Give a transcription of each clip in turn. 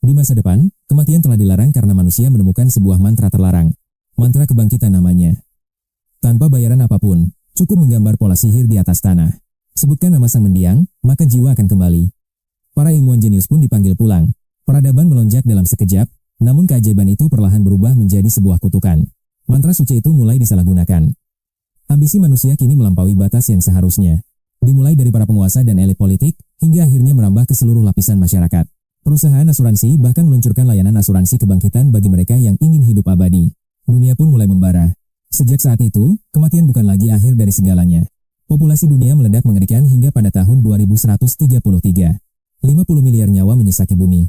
Di masa depan, kematian telah dilarang karena manusia menemukan sebuah mantra terlarang. Mantra kebangkitan namanya. Tanpa bayaran apapun, cukup menggambar pola sihir di atas tanah. Sebutkan nama sang mendiang, maka jiwa akan kembali. Para ilmuwan jenius pun dipanggil pulang. Peradaban melonjak dalam sekejap, namun keajaiban itu perlahan berubah menjadi sebuah kutukan. Mantra suci itu mulai disalahgunakan. Ambisi manusia kini melampaui batas yang seharusnya. Dimulai dari para penguasa dan elit politik, hingga akhirnya merambah ke seluruh lapisan masyarakat. Perusahaan asuransi bahkan meluncurkan layanan asuransi kebangkitan bagi mereka yang ingin hidup abadi. Dunia pun mulai membara. Sejak saat itu, kematian bukan lagi akhir dari segalanya. Populasi dunia meledak mengerikan hingga pada tahun 2133. 50 miliar nyawa menyesaki bumi.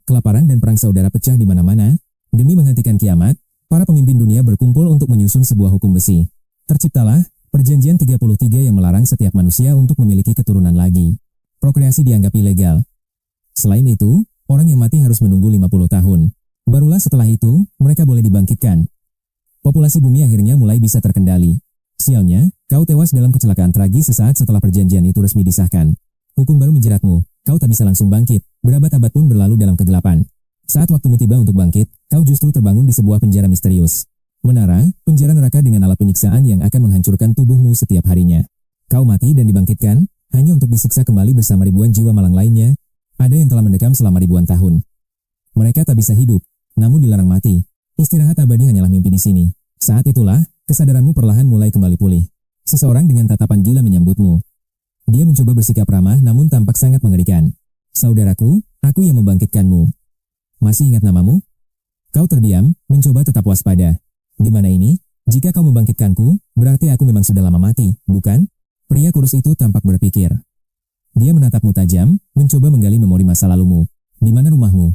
Kelaparan dan perang saudara pecah di mana-mana. Demi menghentikan kiamat, para pemimpin dunia berkumpul untuk menyusun sebuah hukum besi. Terciptalah Perjanjian 33 yang melarang setiap manusia untuk memiliki keturunan lagi. Prokreasi dianggap ilegal. Selain itu, orang yang mati harus menunggu 50 tahun. Barulah setelah itu, mereka boleh dibangkitkan. Populasi bumi akhirnya mulai bisa terkendali. Sialnya, kau tewas dalam kecelakaan tragis sesaat setelah perjanjian itu resmi disahkan. Hukum baru menjeratmu, kau tak bisa langsung bangkit, berabad-abad pun berlalu dalam kegelapan. Saat waktumu tiba untuk bangkit, kau justru terbangun di sebuah penjara misterius. Menara, penjara neraka dengan alat penyiksaan yang akan menghancurkan tubuhmu setiap harinya. Kau mati dan dibangkitkan, hanya untuk disiksa kembali bersama ribuan jiwa malang lainnya. Ada yang telah mendekam selama ribuan tahun. Mereka tak bisa hidup, namun dilarang mati. Istirahat abadi hanyalah mimpi di sini. Saat itulah, kesadaranmu perlahan mulai kembali pulih. Seseorang dengan tatapan gila menyambutmu. Dia mencoba bersikap ramah namun tampak sangat mengerikan. Saudaraku, aku yang membangkitkanmu. Masih ingat namamu? Kau terdiam, mencoba tetap waspada. Di mana ini? Jika kau membangkitkanku, berarti aku memang sudah lama mati, bukan? Pria kurus itu tampak berpikir. Dia menatapmu tajam, mencoba menggali memori masa lalumu. Di mana rumahmu?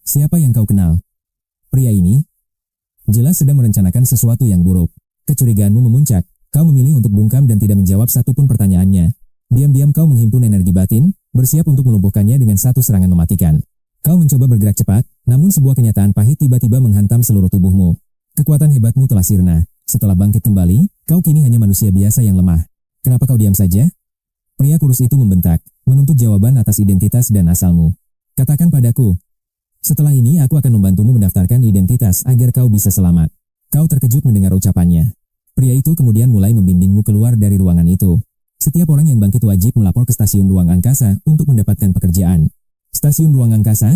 Siapa yang kau kenal? Pria ini jelas sedang merencanakan sesuatu yang buruk. Kecurigaanmu memuncak. Kau memilih untuk bungkam dan tidak menjawab satupun pertanyaannya. Diam-diam kau menghimpun energi batin, bersiap untuk melumpuhkannya dengan satu serangan mematikan. Kau mencoba bergerak cepat, namun sebuah kenyataan pahit tiba-tiba menghantam seluruh tubuhmu. Kekuatan hebatmu telah sirna. Setelah bangkit kembali, kau kini hanya manusia biasa yang lemah. Kenapa kau diam saja? Pria kurus itu membentak, menuntut jawaban atas identitas dan asalmu. Katakan padaku. Setelah ini aku akan membantumu mendaftarkan identitas agar kau bisa selamat. Kau terkejut mendengar ucapannya. Pria itu kemudian mulai membimbingmu keluar dari ruangan itu. Setiap orang yang bangkit wajib melapor ke stasiun ruang angkasa untuk mendapatkan pekerjaan. Stasiun ruang angkasa?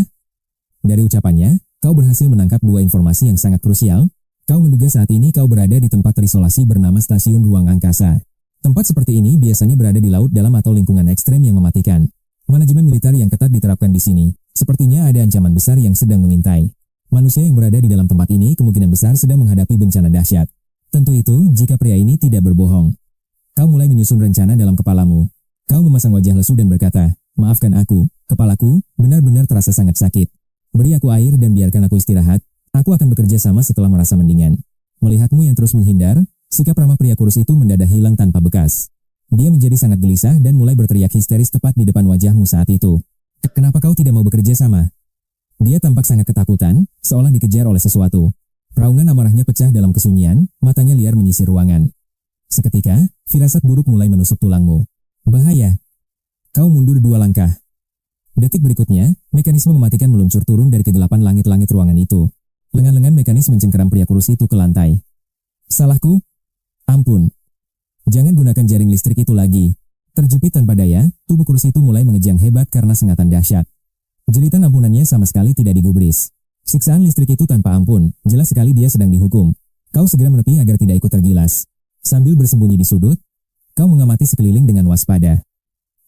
Dari ucapannya, kau berhasil menangkap dua informasi yang sangat krusial. Kau menduga saat ini kau berada di tempat terisolasi bernama stasiun ruang angkasa. Tempat seperti ini biasanya berada di laut dalam atau lingkungan ekstrem yang mematikan. Manajemen militer yang ketat diterapkan di sini. Sepertinya ada ancaman besar yang sedang mengintai. Manusia yang berada di dalam tempat ini kemungkinan besar sedang menghadapi bencana dahsyat. Tentu itu jika pria ini tidak berbohong. Kau mulai menyusun rencana dalam kepalamu. Kau memasang wajah lesu dan berkata, maafkan aku, kepalaku benar-benar terasa sangat sakit. Beri aku air dan biarkan aku istirahat. Aku akan bekerja sama setelah merasa mendingan. Melihatmu yang terus menghindar, sikap ramah pria kurus itu mendadak hilang tanpa bekas. Dia menjadi sangat gelisah dan mulai berteriak histeris tepat di depan wajahmu saat itu. Kenapa kau tidak mau bekerja sama? Dia tampak sangat ketakutan, seolah dikejar oleh sesuatu. Raungan amarahnya pecah dalam kesunyian, matanya liar menyisir ruangan. Seketika, firasat buruk mulai menusuk tulangmu. Bahaya. Kau mundur 2 langkah. Detik berikutnya, mekanisme mematikan meluncur turun dari kegelapan langit-langit ruangan itu. Lengan-lengan mekanis mencengkeram pria kurus itu ke lantai. Salahku? Ampun. Jangan gunakan jaring listrik itu lagi. Terjepit tanpa daya, tubuh kurus itu mulai mengejang hebat karena sengatan dahsyat. Jeritan ampunannya sama sekali tidak digubris. Siksaan listrik itu tanpa ampun, jelas sekali dia sedang dihukum. Kau segera menepi agar tidak ikut tergilas. Sambil bersembunyi di sudut, kau mengamati sekeliling dengan waspada.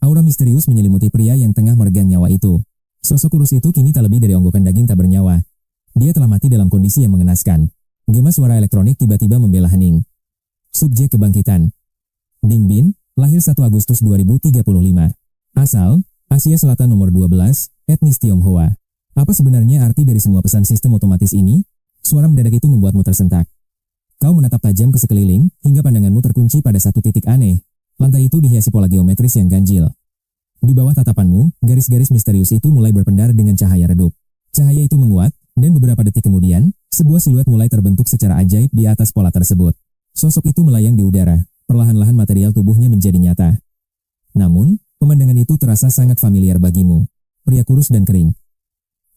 Aura misterius menyelimuti pria yang tengah meregang nyawa itu. Sosok kurus itu kini tak lebih dari onggokan daging tak bernyawa. Dia telah mati dalam kondisi yang mengenaskan. Gema suara elektronik tiba-tiba membela hening. Subjek kebangkitan. Ding Bin, lahir 1 Agustus 2035. Asal, Asia Selatan nomor 12, etnis Tionghoa. Apa sebenarnya arti dari semua pesan sistem otomatis ini? Suara mendadak itu membuatmu tersentak. Kau menatap tajam ke sekeliling, hingga pandanganmu terkunci pada satu titik aneh. Lantai itu dihiasi pola geometris yang ganjil. Di bawah tatapanmu, garis-garis misterius itu mulai berpendar dengan cahaya redup. Cahaya itu menguat, dan beberapa detik kemudian, sebuah siluet mulai terbentuk secara ajaib di atas pola tersebut. Sosok itu melayang di udara, perlahan-lahan material tubuhnya menjadi nyata. Namun, pemandangan itu terasa sangat familiar bagimu. Pria kurus dan kering.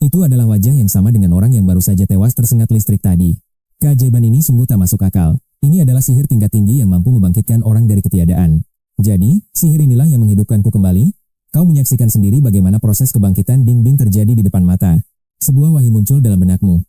Itu adalah wajah yang sama dengan orang yang baru saja tewas tersengat listrik tadi. Keajaiban ini sungguh tak masuk akal. Ini adalah sihir tingkat tinggi yang mampu membangkitkan orang dari ketiadaan. Jadi, sihir inilah yang menghidupkanku kembali. Kau menyaksikan sendiri bagaimana proses kebangkitan Ding Bin terjadi di depan mata. Sebuah wahyu muncul dalam benakmu.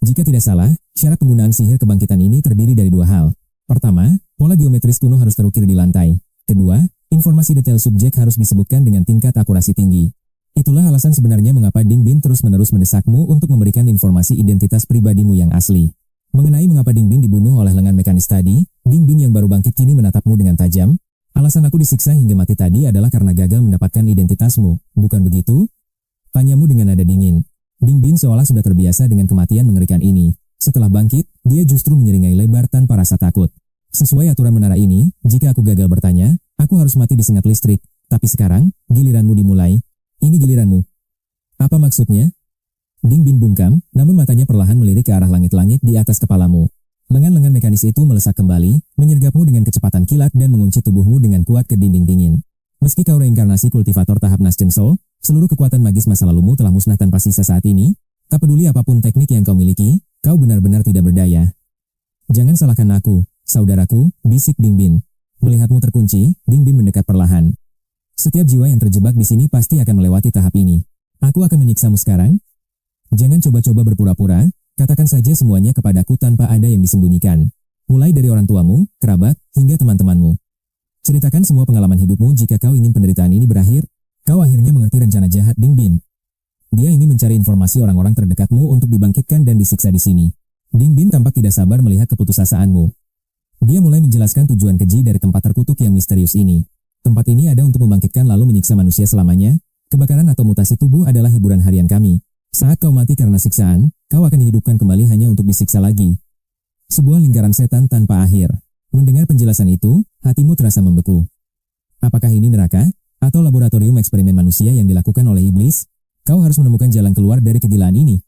Jika tidak salah, syarat penggunaan sihir kebangkitan ini terdiri dari dua hal. Pertama, pola geometris kuno harus terukir di lantai. Kedua, informasi detail subjek harus disebutkan dengan tingkat akurasi tinggi. Itulah alasan sebenarnya mengapa Ding Bin terus-menerus mendesakmu untuk memberikan informasi identitas pribadimu yang asli. Mengenai mengapa Ding Bin dibunuh oleh lengan mekanis tadi, Ding Bin yang baru bangkit kini menatapmu dengan tajam. Alasan aku disiksa hingga mati tadi adalah karena gagal mendapatkan identitasmu, bukan begitu? Tanyamu dengan nada dingin. Ding Bin seolah sudah terbiasa dengan kematian mengerikan ini. Setelah bangkit, dia justru menyeringai lebar tanpa rasa takut. Sesuai aturan menara ini, jika aku gagal bertanya, aku harus mati disengat listrik. Tapi sekarang, giliranmu dimulai. Ini giliranmu. Apa maksudnya? Ding Bin bungkam, namun matanya perlahan melirik ke arah langit-langit di atas kepalamu. Lengan-lengan mekanis itu melesak kembali, menyergapmu dengan kecepatan kilat dan mengunci tubuhmu dengan kuat ke dinding dingin. Meski kau reinkarnasi kultivator tahap Nascent Soul, seluruh kekuatan magis masa lalumu telah musnah tanpa sisa saat ini. Tak peduli apapun teknik yang kau miliki, kau benar-benar tidak berdaya. Jangan salahkan aku, saudaraku, bisik Ding Bin. Melihatmu terkunci, Ding Bin mendekat perlahan. Setiap jiwa yang terjebak di sini pasti akan melewati tahap ini. Aku akan menyiksamu sekarang. Jangan coba-coba berpura-pura, katakan saja semuanya kepadaku tanpa ada yang disembunyikan. Mulai dari orang tuamu, kerabat, hingga teman-temanmu. Ceritakan semua pengalaman hidupmu jika kau ingin penderitaan ini berakhir. Kau akhirnya mengerti rencana jahat Ding Bin. Dia ingin mencari informasi orang-orang terdekatmu untuk dibangkitkan dan disiksa di sini. Ding Bin tampak tidak sabar melihat keputusasaanmu. Dia mulai menjelaskan tujuan keji dari tempat terkutuk yang misterius ini. Tempat ini ada untuk membangkitkan lalu menyiksa manusia selamanya. Kebakaran atau mutasi tubuh adalah hiburan harian kami. Saat kau mati karena siksaan, kau akan dihidupkan kembali hanya untuk disiksa lagi. Sebuah lingkaran setan tanpa akhir. Mendengar penjelasan itu, hatimu terasa membeku. Apakah ini neraka? Atau laboratorium eksperimen manusia yang dilakukan oleh iblis? Kau harus menemukan jalan keluar dari kegilaan ini.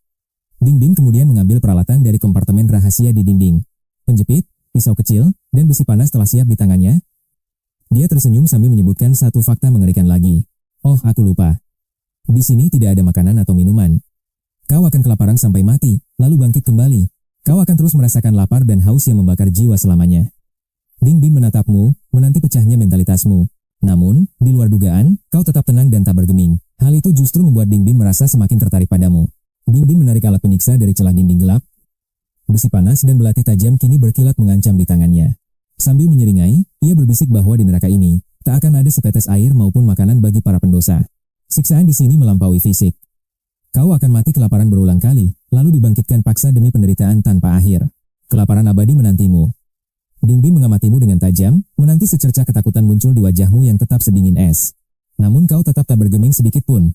Ding Bin kemudian mengambil peralatan dari kompartemen rahasia di dinding. Penjepit, pisau kecil, dan besi panas telah siap di tangannya. Dia tersenyum sambil menyebutkan satu fakta mengerikan lagi. Oh, aku lupa. Di sini tidak ada makanan atau minuman. Kau akan kelaparan sampai mati, lalu bangkit kembali. Kau akan terus merasakan lapar dan haus yang membakar jiwa selamanya. Ding Bin menatapmu, menanti pecahnya mentalitasmu. Namun, di luar dugaan, kau tetap tenang dan tak bergeming. Hal itu justru membuat Ding Bin merasa semakin tertarik padamu. Ding Bin menarik alat penyiksa dari celah dinding gelap. Besi panas dan belati tajam kini berkilat mengancam di tangannya. Sambil menyeringai, ia berbisik bahwa di neraka ini, tak akan ada setetes air maupun makanan bagi para pendosa. Siksaan di sini melampaui fisik. Kau akan mati kelaparan berulang kali, lalu dibangkitkan paksa demi penderitaan tanpa akhir. Kelaparan abadi menantimu. Ding Bin mengamatimu dengan tajam, menanti secercah ketakutan muncul di wajahmu yang tetap sedingin es. Namun kau tetap tak bergeming sedikit pun.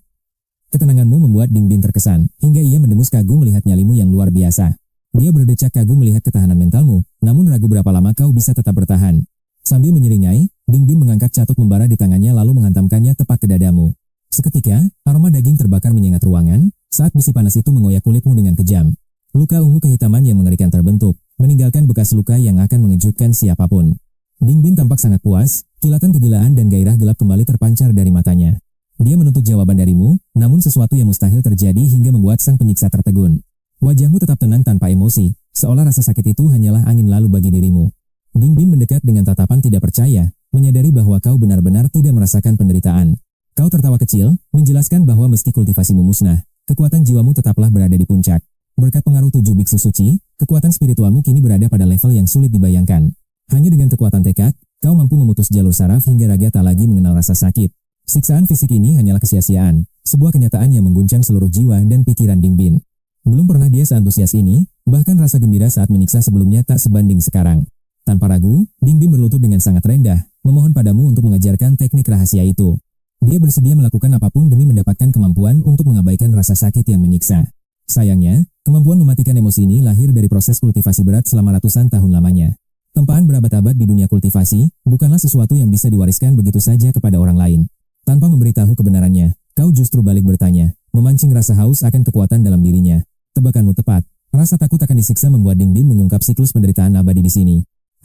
Ketenanganmu membuat Ding Bin terkesan, hingga ia mendengus kagum melihat nyalimu yang luar biasa. Dia berdecak kagum melihat ketahanan mentalmu, namun ragu berapa lama kau bisa tetap bertahan. Sambil menyeringai, Ding Bin mengangkat catut membara di tangannya lalu menghantamkannya tepat ke dadamu. Seketika, aroma daging terbakar menyengat ruangan, saat besi panas itu mengoyak kulitmu dengan kejam. Luka ungu kehitaman yang mengerikan terbentuk, meninggalkan bekas luka yang akan mengejutkan siapapun. Ding Bin tampak sangat puas, kilatan kegilaan dan gairah gelap kembali terpancar dari matanya. Dia menuntut jawaban darimu, namun sesuatu yang mustahil terjadi hingga membuat sang penyiksa tertegun. Wajahmu tetap tenang tanpa emosi, seolah rasa sakit itu hanyalah angin lalu bagi dirimu. Ding Bin mendekat dengan tatapan tidak percaya, menyadari bahwa kau benar-benar tidak merasakan penderitaan. Kau tertawa kecil, menjelaskan bahwa meski kultivasimu musnah, kekuatan jiwamu tetaplah berada di puncak. Berkat pengaruh 7 biksu suci, kekuatan spiritualmu kini berada pada level yang sulit dibayangkan. Hanya dengan kekuatan tekad, kau mampu memutus jalur saraf hingga raga tak lagi mengenal rasa sakit. Siksaan fisik ini hanyalah kesia-siaan, sebuah kenyataan yang mengguncang seluruh jiwa dan pikiran Ding Bin. Belum pernah dia seantusias ini, bahkan rasa gembira saat menyiksa sebelumnya tak sebanding sekarang. Tanpa ragu, Ding Bin berlutut dengan sangat rendah, memohon padamu untuk mengajarkan teknik rahasia itu. Dia bersedia melakukan apapun demi mendapatkan kemampuan untuk mengabaikan rasa sakit yang menyiksa. Sayangnya, kemampuan mematikan emosi ini lahir dari proses kultivasi berat selama ratusan tahun lamanya. Tempaan berabad-abad di dunia kultivasi bukanlah sesuatu yang bisa diwariskan begitu saja kepada orang lain. Tanpa memberitahu kebenarannya, kau justru balik bertanya, memancing rasa haus akan kekuatan dalam dirinya. Tebakanmu tepat, rasa takut akan disiksa membuat Ding Bin mengungkap siklus penderitaan abadi di sini.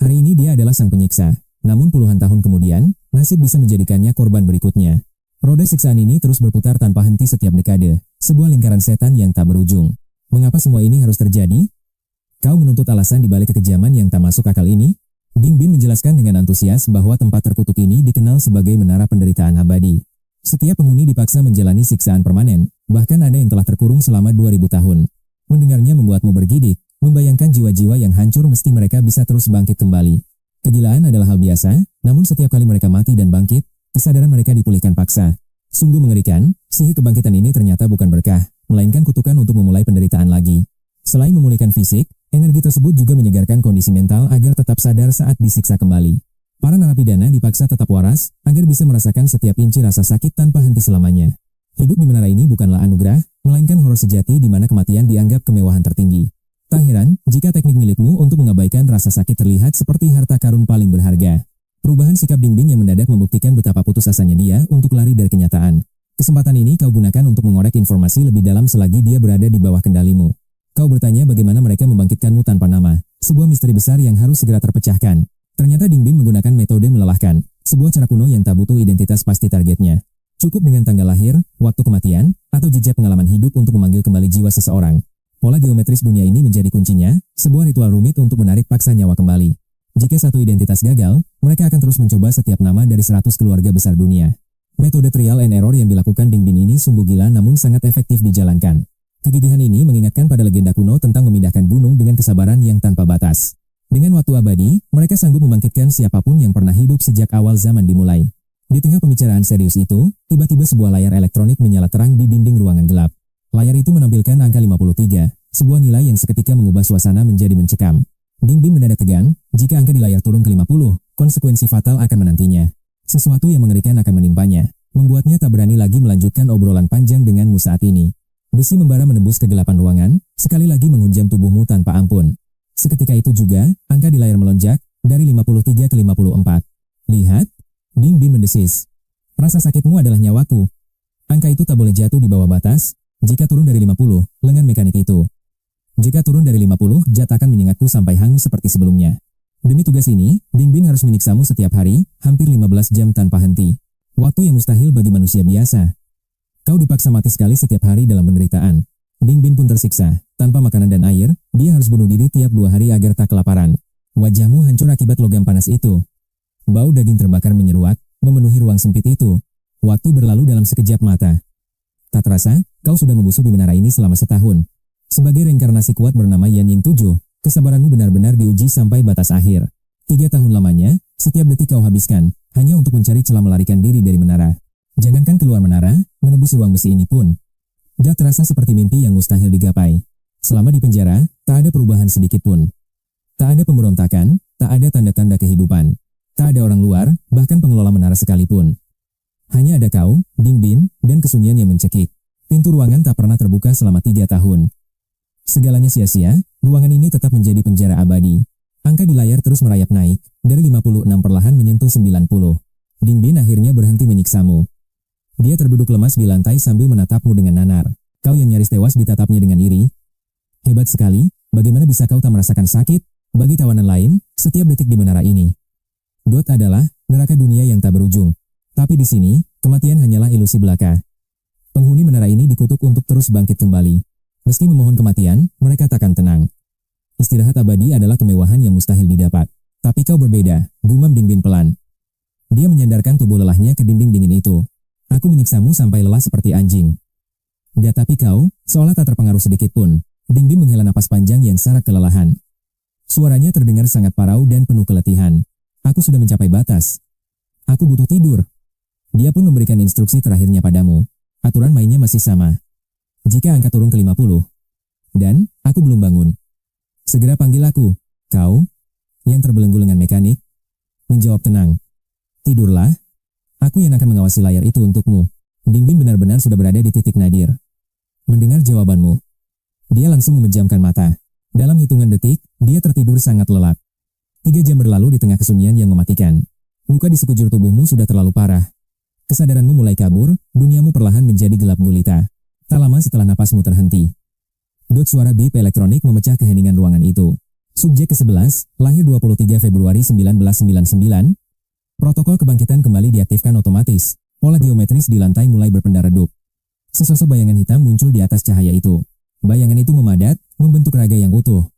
Hari ini dia adalah sang penyiksa. Namun puluhan tahun kemudian, nasib bisa menjadikannya korban berikutnya. Roda siksaan ini terus berputar tanpa henti setiap dekade, Sebuah lingkaran setan yang tak berujung. Mengapa semua ini harus terjadi? Kau menuntut alasan di balik kekejaman yang tak masuk akal ini? Ding Bin menjelaskan dengan antusias bahwa tempat terkutuk ini dikenal sebagai menara penderitaan abadi. Setiap penghuni dipaksa menjalani siksaan permanen, bahkan ada yang telah terkurung selama 2000 tahun. Mendengarnya membuatmu bergidik, membayangkan jiwa-jiwa yang hancur meski mereka bisa terus bangkit kembali. Kegilaan adalah hal biasa, namun setiap kali mereka mati dan bangkit, kesadaran mereka dipulihkan paksa. Sungguh mengerikan, sihir kebangkitan ini ternyata bukan berkah, melainkan kutukan untuk memulai penderitaan lagi. Selain memulihkan fisik, energi tersebut juga menyegarkan kondisi mental agar tetap sadar saat disiksa kembali. Para narapidana dipaksa tetap waras, agar bisa merasakan setiap inci rasa sakit tanpa henti selamanya. Hidup di menara ini bukanlah anugerah, melainkan horor sejati di mana kematian dianggap kemewahan tertinggi. Tak heran, jika teknik milikmu untuk mengabaikan rasa sakit terlihat seperti harta karun paling berharga. Perubahan sikap Ding Bin yang mendadak membuktikan betapa putus asanya dia untuk lari dari kenyataan. Kesempatan ini kau gunakan untuk mengorek informasi lebih dalam selagi dia berada di bawah kendalimu. Kau bertanya bagaimana mereka membangkitkanmu tanpa nama, sebuah misteri besar yang harus segera terpecahkan. Ternyata Ding Bin menggunakan metode melelahkan, sebuah cara kuno yang tak butuh identitas pasti targetnya. Cukup dengan tanggal lahir, waktu kematian, atau jejak pengalaman hidup untuk memanggil kembali jiwa seseorang. Pola geometris dunia ini menjadi kuncinya, sebuah ritual rumit untuk menarik paksa nyawa kembali. Jika satu identitas gagal, mereka akan terus mencoba setiap nama dari 100 keluarga besar dunia. Metode trial and error yang dilakukan Ding Bin ini sungguh gila namun sangat efektif dijalankan. Kegigihan ini mengingatkan pada legenda kuno tentang memindahkan gunung dengan kesabaran yang tanpa batas. Dengan waktu abadi, mereka sanggup membangkitkan siapapun yang pernah hidup sejak awal zaman dimulai. Di tengah pembicaraan serius itu, tiba-tiba sebuah layar elektronik menyala terang di dinding ruangan gelap. Layar itu menampilkan angka 53, sebuah nilai yang seketika mengubah suasana menjadi mencekam. Ding Bin mendadak tegang, jika angka di layar turun ke 50, konsekuensi fatal akan menantinya. Sesuatu yang mengerikan akan menimpanya, membuatnya tak berani lagi melanjutkan obrolan panjang denganmu saat ini. Besi membara menembus kegelapan ruangan, sekali lagi menghunjam tubuhmu tanpa ampun. Seketika itu juga, angka di layar melonjak, dari 53 ke 54. Lihat, Ding Bin mendesis. Rasa sakitmu adalah nyawaku. Angka itu tak boleh jatuh di bawah batas, jika turun dari 50, lengan mekanik itu. Jika turun dari 50, zat akan menyengatku sampai hangus seperti sebelumnya. Demi tugas ini, Ding Bin harus menyiksamu setiap hari, hampir 15 jam tanpa henti. Waktu yang mustahil bagi manusia biasa. Kau dipaksa mati sekali setiap hari dalam penderitaan. Ding Bin pun tersiksa. Tanpa makanan dan air, dia harus bunuh diri tiap 2 hari agar tak kelaparan. Wajahmu hancur akibat logam panas itu. Bau daging terbakar menyeruak, memenuhi ruang sempit itu. Waktu berlalu dalam sekejap mata. Tak terasa, kau sudah membusuk di menara ini selama setahun. Sebagai reinkarnasi kuat bernama Yan Ying 7, kesabaranmu benar-benar diuji sampai batas akhir. 3 tahun lamanya, setiap detik kau habiskan, hanya untuk mencari celah melarikan diri dari menara. Jangankan keluar menara, menembus ruang besi ini pun. Dah terasa seperti mimpi yang mustahil digapai. Selama di penjara, tak ada perubahan sedikit pun. Tak ada pemberontakan, tak ada tanda-tanda kehidupan. Tak ada orang luar, bahkan pengelola menara sekalipun. Hanya ada kau, Ding Bin, dan kesunyian yang mencekik. Pintu ruangan tak pernah terbuka selama 3 tahun. Segalanya sia-sia, ruangan ini tetap menjadi penjara abadi. Angka di layar terus merayap naik, dari 56 perlahan menyentuh 90. Ding Bin akhirnya berhenti menyiksamu. Dia terduduk lemas di lantai sambil menatapmu dengan nanar. Kau yang nyaris tewas ditatapnya dengan iri. Hebat sekali, bagaimana bisa kau tak merasakan sakit? Bagi tawanan lain, setiap detik di menara ini. Dot adalah neraka dunia yang tak berujung. Tapi di sini, kematian hanyalah ilusi belaka. Penghuni menara ini dikutuk untuk terus bangkit kembali. Meski memohon kematian, mereka takkan tenang. Istirahat abadi adalah kemewahan yang mustahil didapat. Tapi kau berbeda, gumam Ding Bin pelan. Dia menyandarkan tubuh lelahnya ke dinding dingin itu. Aku menyiksamu sampai lelah seperti anjing. Tapi kau, seolah tak terpengaruh sedikit pun. Ding Bin menghela napas panjang yang syarat kelelahan. Suaranya terdengar sangat parau dan penuh keletihan. Aku sudah mencapai batas. Aku butuh tidur. Dia pun memberikan instruksi terakhirnya padamu. Aturan mainnya masih sama. Jika angka turun ke 50. Dan, aku belum bangun. Segera panggil aku, kau, yang terbelenggu lengan mekanik. Menjawab tenang. Tidurlah. Aku yang akan mengawasi layar itu untukmu. Ding Bin benar-benar sudah berada di titik nadir. Mendengar jawabanmu. Dia langsung memejamkan mata. Dalam hitungan detik, dia tertidur sangat lelap. 3 jam berlalu di tengah kesunyian yang mematikan. Luka di sekujur tubuhmu sudah terlalu parah. Kesadaranmu mulai kabur, duniamu perlahan menjadi gelap gulita. Tak lama setelah napasmu terhenti. Dot suara bip elektronik memecah keheningan ruangan itu. Subjek ke-11, lahir 23 Februari 1999. Protokol kebangkitan kembali diaktifkan otomatis. Pola geometris di lantai mulai berpendar redup. Sesosok bayangan hitam muncul di atas cahaya itu. Bayangan itu memadat, membentuk raga yang utuh.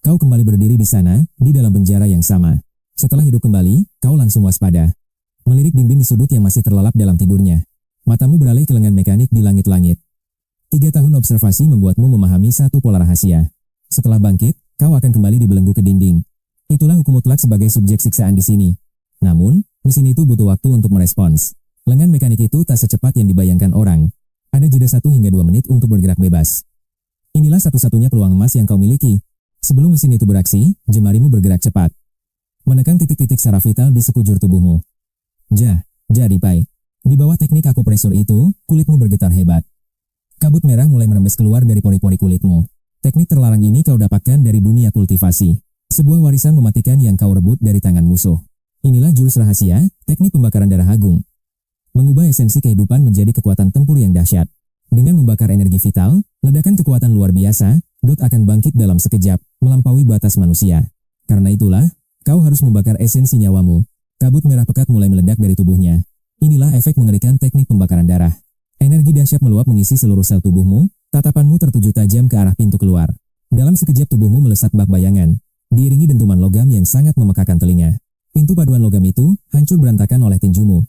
Kau kembali berdiri di sana, di dalam penjara yang sama. Setelah hidup kembali, kau langsung waspada. Melirik Dingbin di sudut yang masih terlelap dalam tidurnya. Matamu beralih ke lengan mekanik di langit-langit. 3 tahun observasi membuatmu memahami satu pola rahasia. Setelah bangkit, kau akan kembali dibelenggu ke dinding. Itulah hukum mutlak sebagai subjek siksaan di sini. Namun, mesin itu butuh waktu untuk merespons. Lengan mekanik itu tak secepat yang dibayangkan orang. Ada jeda 1 hingga 2 menit untuk bergerak bebas. Inilah satu-satunya peluang emas yang kau miliki. Sebelum mesin itu beraksi, jemarimu bergerak cepat. Menekan titik-titik saraf vital di sekujur tubuhmu. Ripai. Di bawah teknik akupresur itu, kulitmu bergetar hebat. Kabut merah mulai merembes keluar dari pori-pori kulitmu. Teknik terlarang ini kau dapatkan dari dunia kultivasi. Sebuah warisan mematikan yang kau rebut dari tangan musuh. Inilah jurus rahasia, teknik pembakaran darah agung. Mengubah esensi kehidupan menjadi kekuatan tempur yang dahsyat. Dengan membakar energi vital, ledakan kekuatan luar biasa, Dot akan bangkit dalam sekejap, melampaui batas manusia. Karena itulah, kau harus membakar esensi nyawamu. Kabut merah pekat mulai meledak dari tubuhnya. Inilah efek mengerikan teknik pembakaran darah. Energi dahsyat meluap mengisi seluruh sel tubuhmu, tatapanmu tertuju tajam ke arah pintu keluar. Dalam sekejap tubuhmu melesat bak bayangan, diiringi dentuman logam yang sangat memekakan telinga. Pintu paduan logam itu hancur berantakan oleh tinjumu.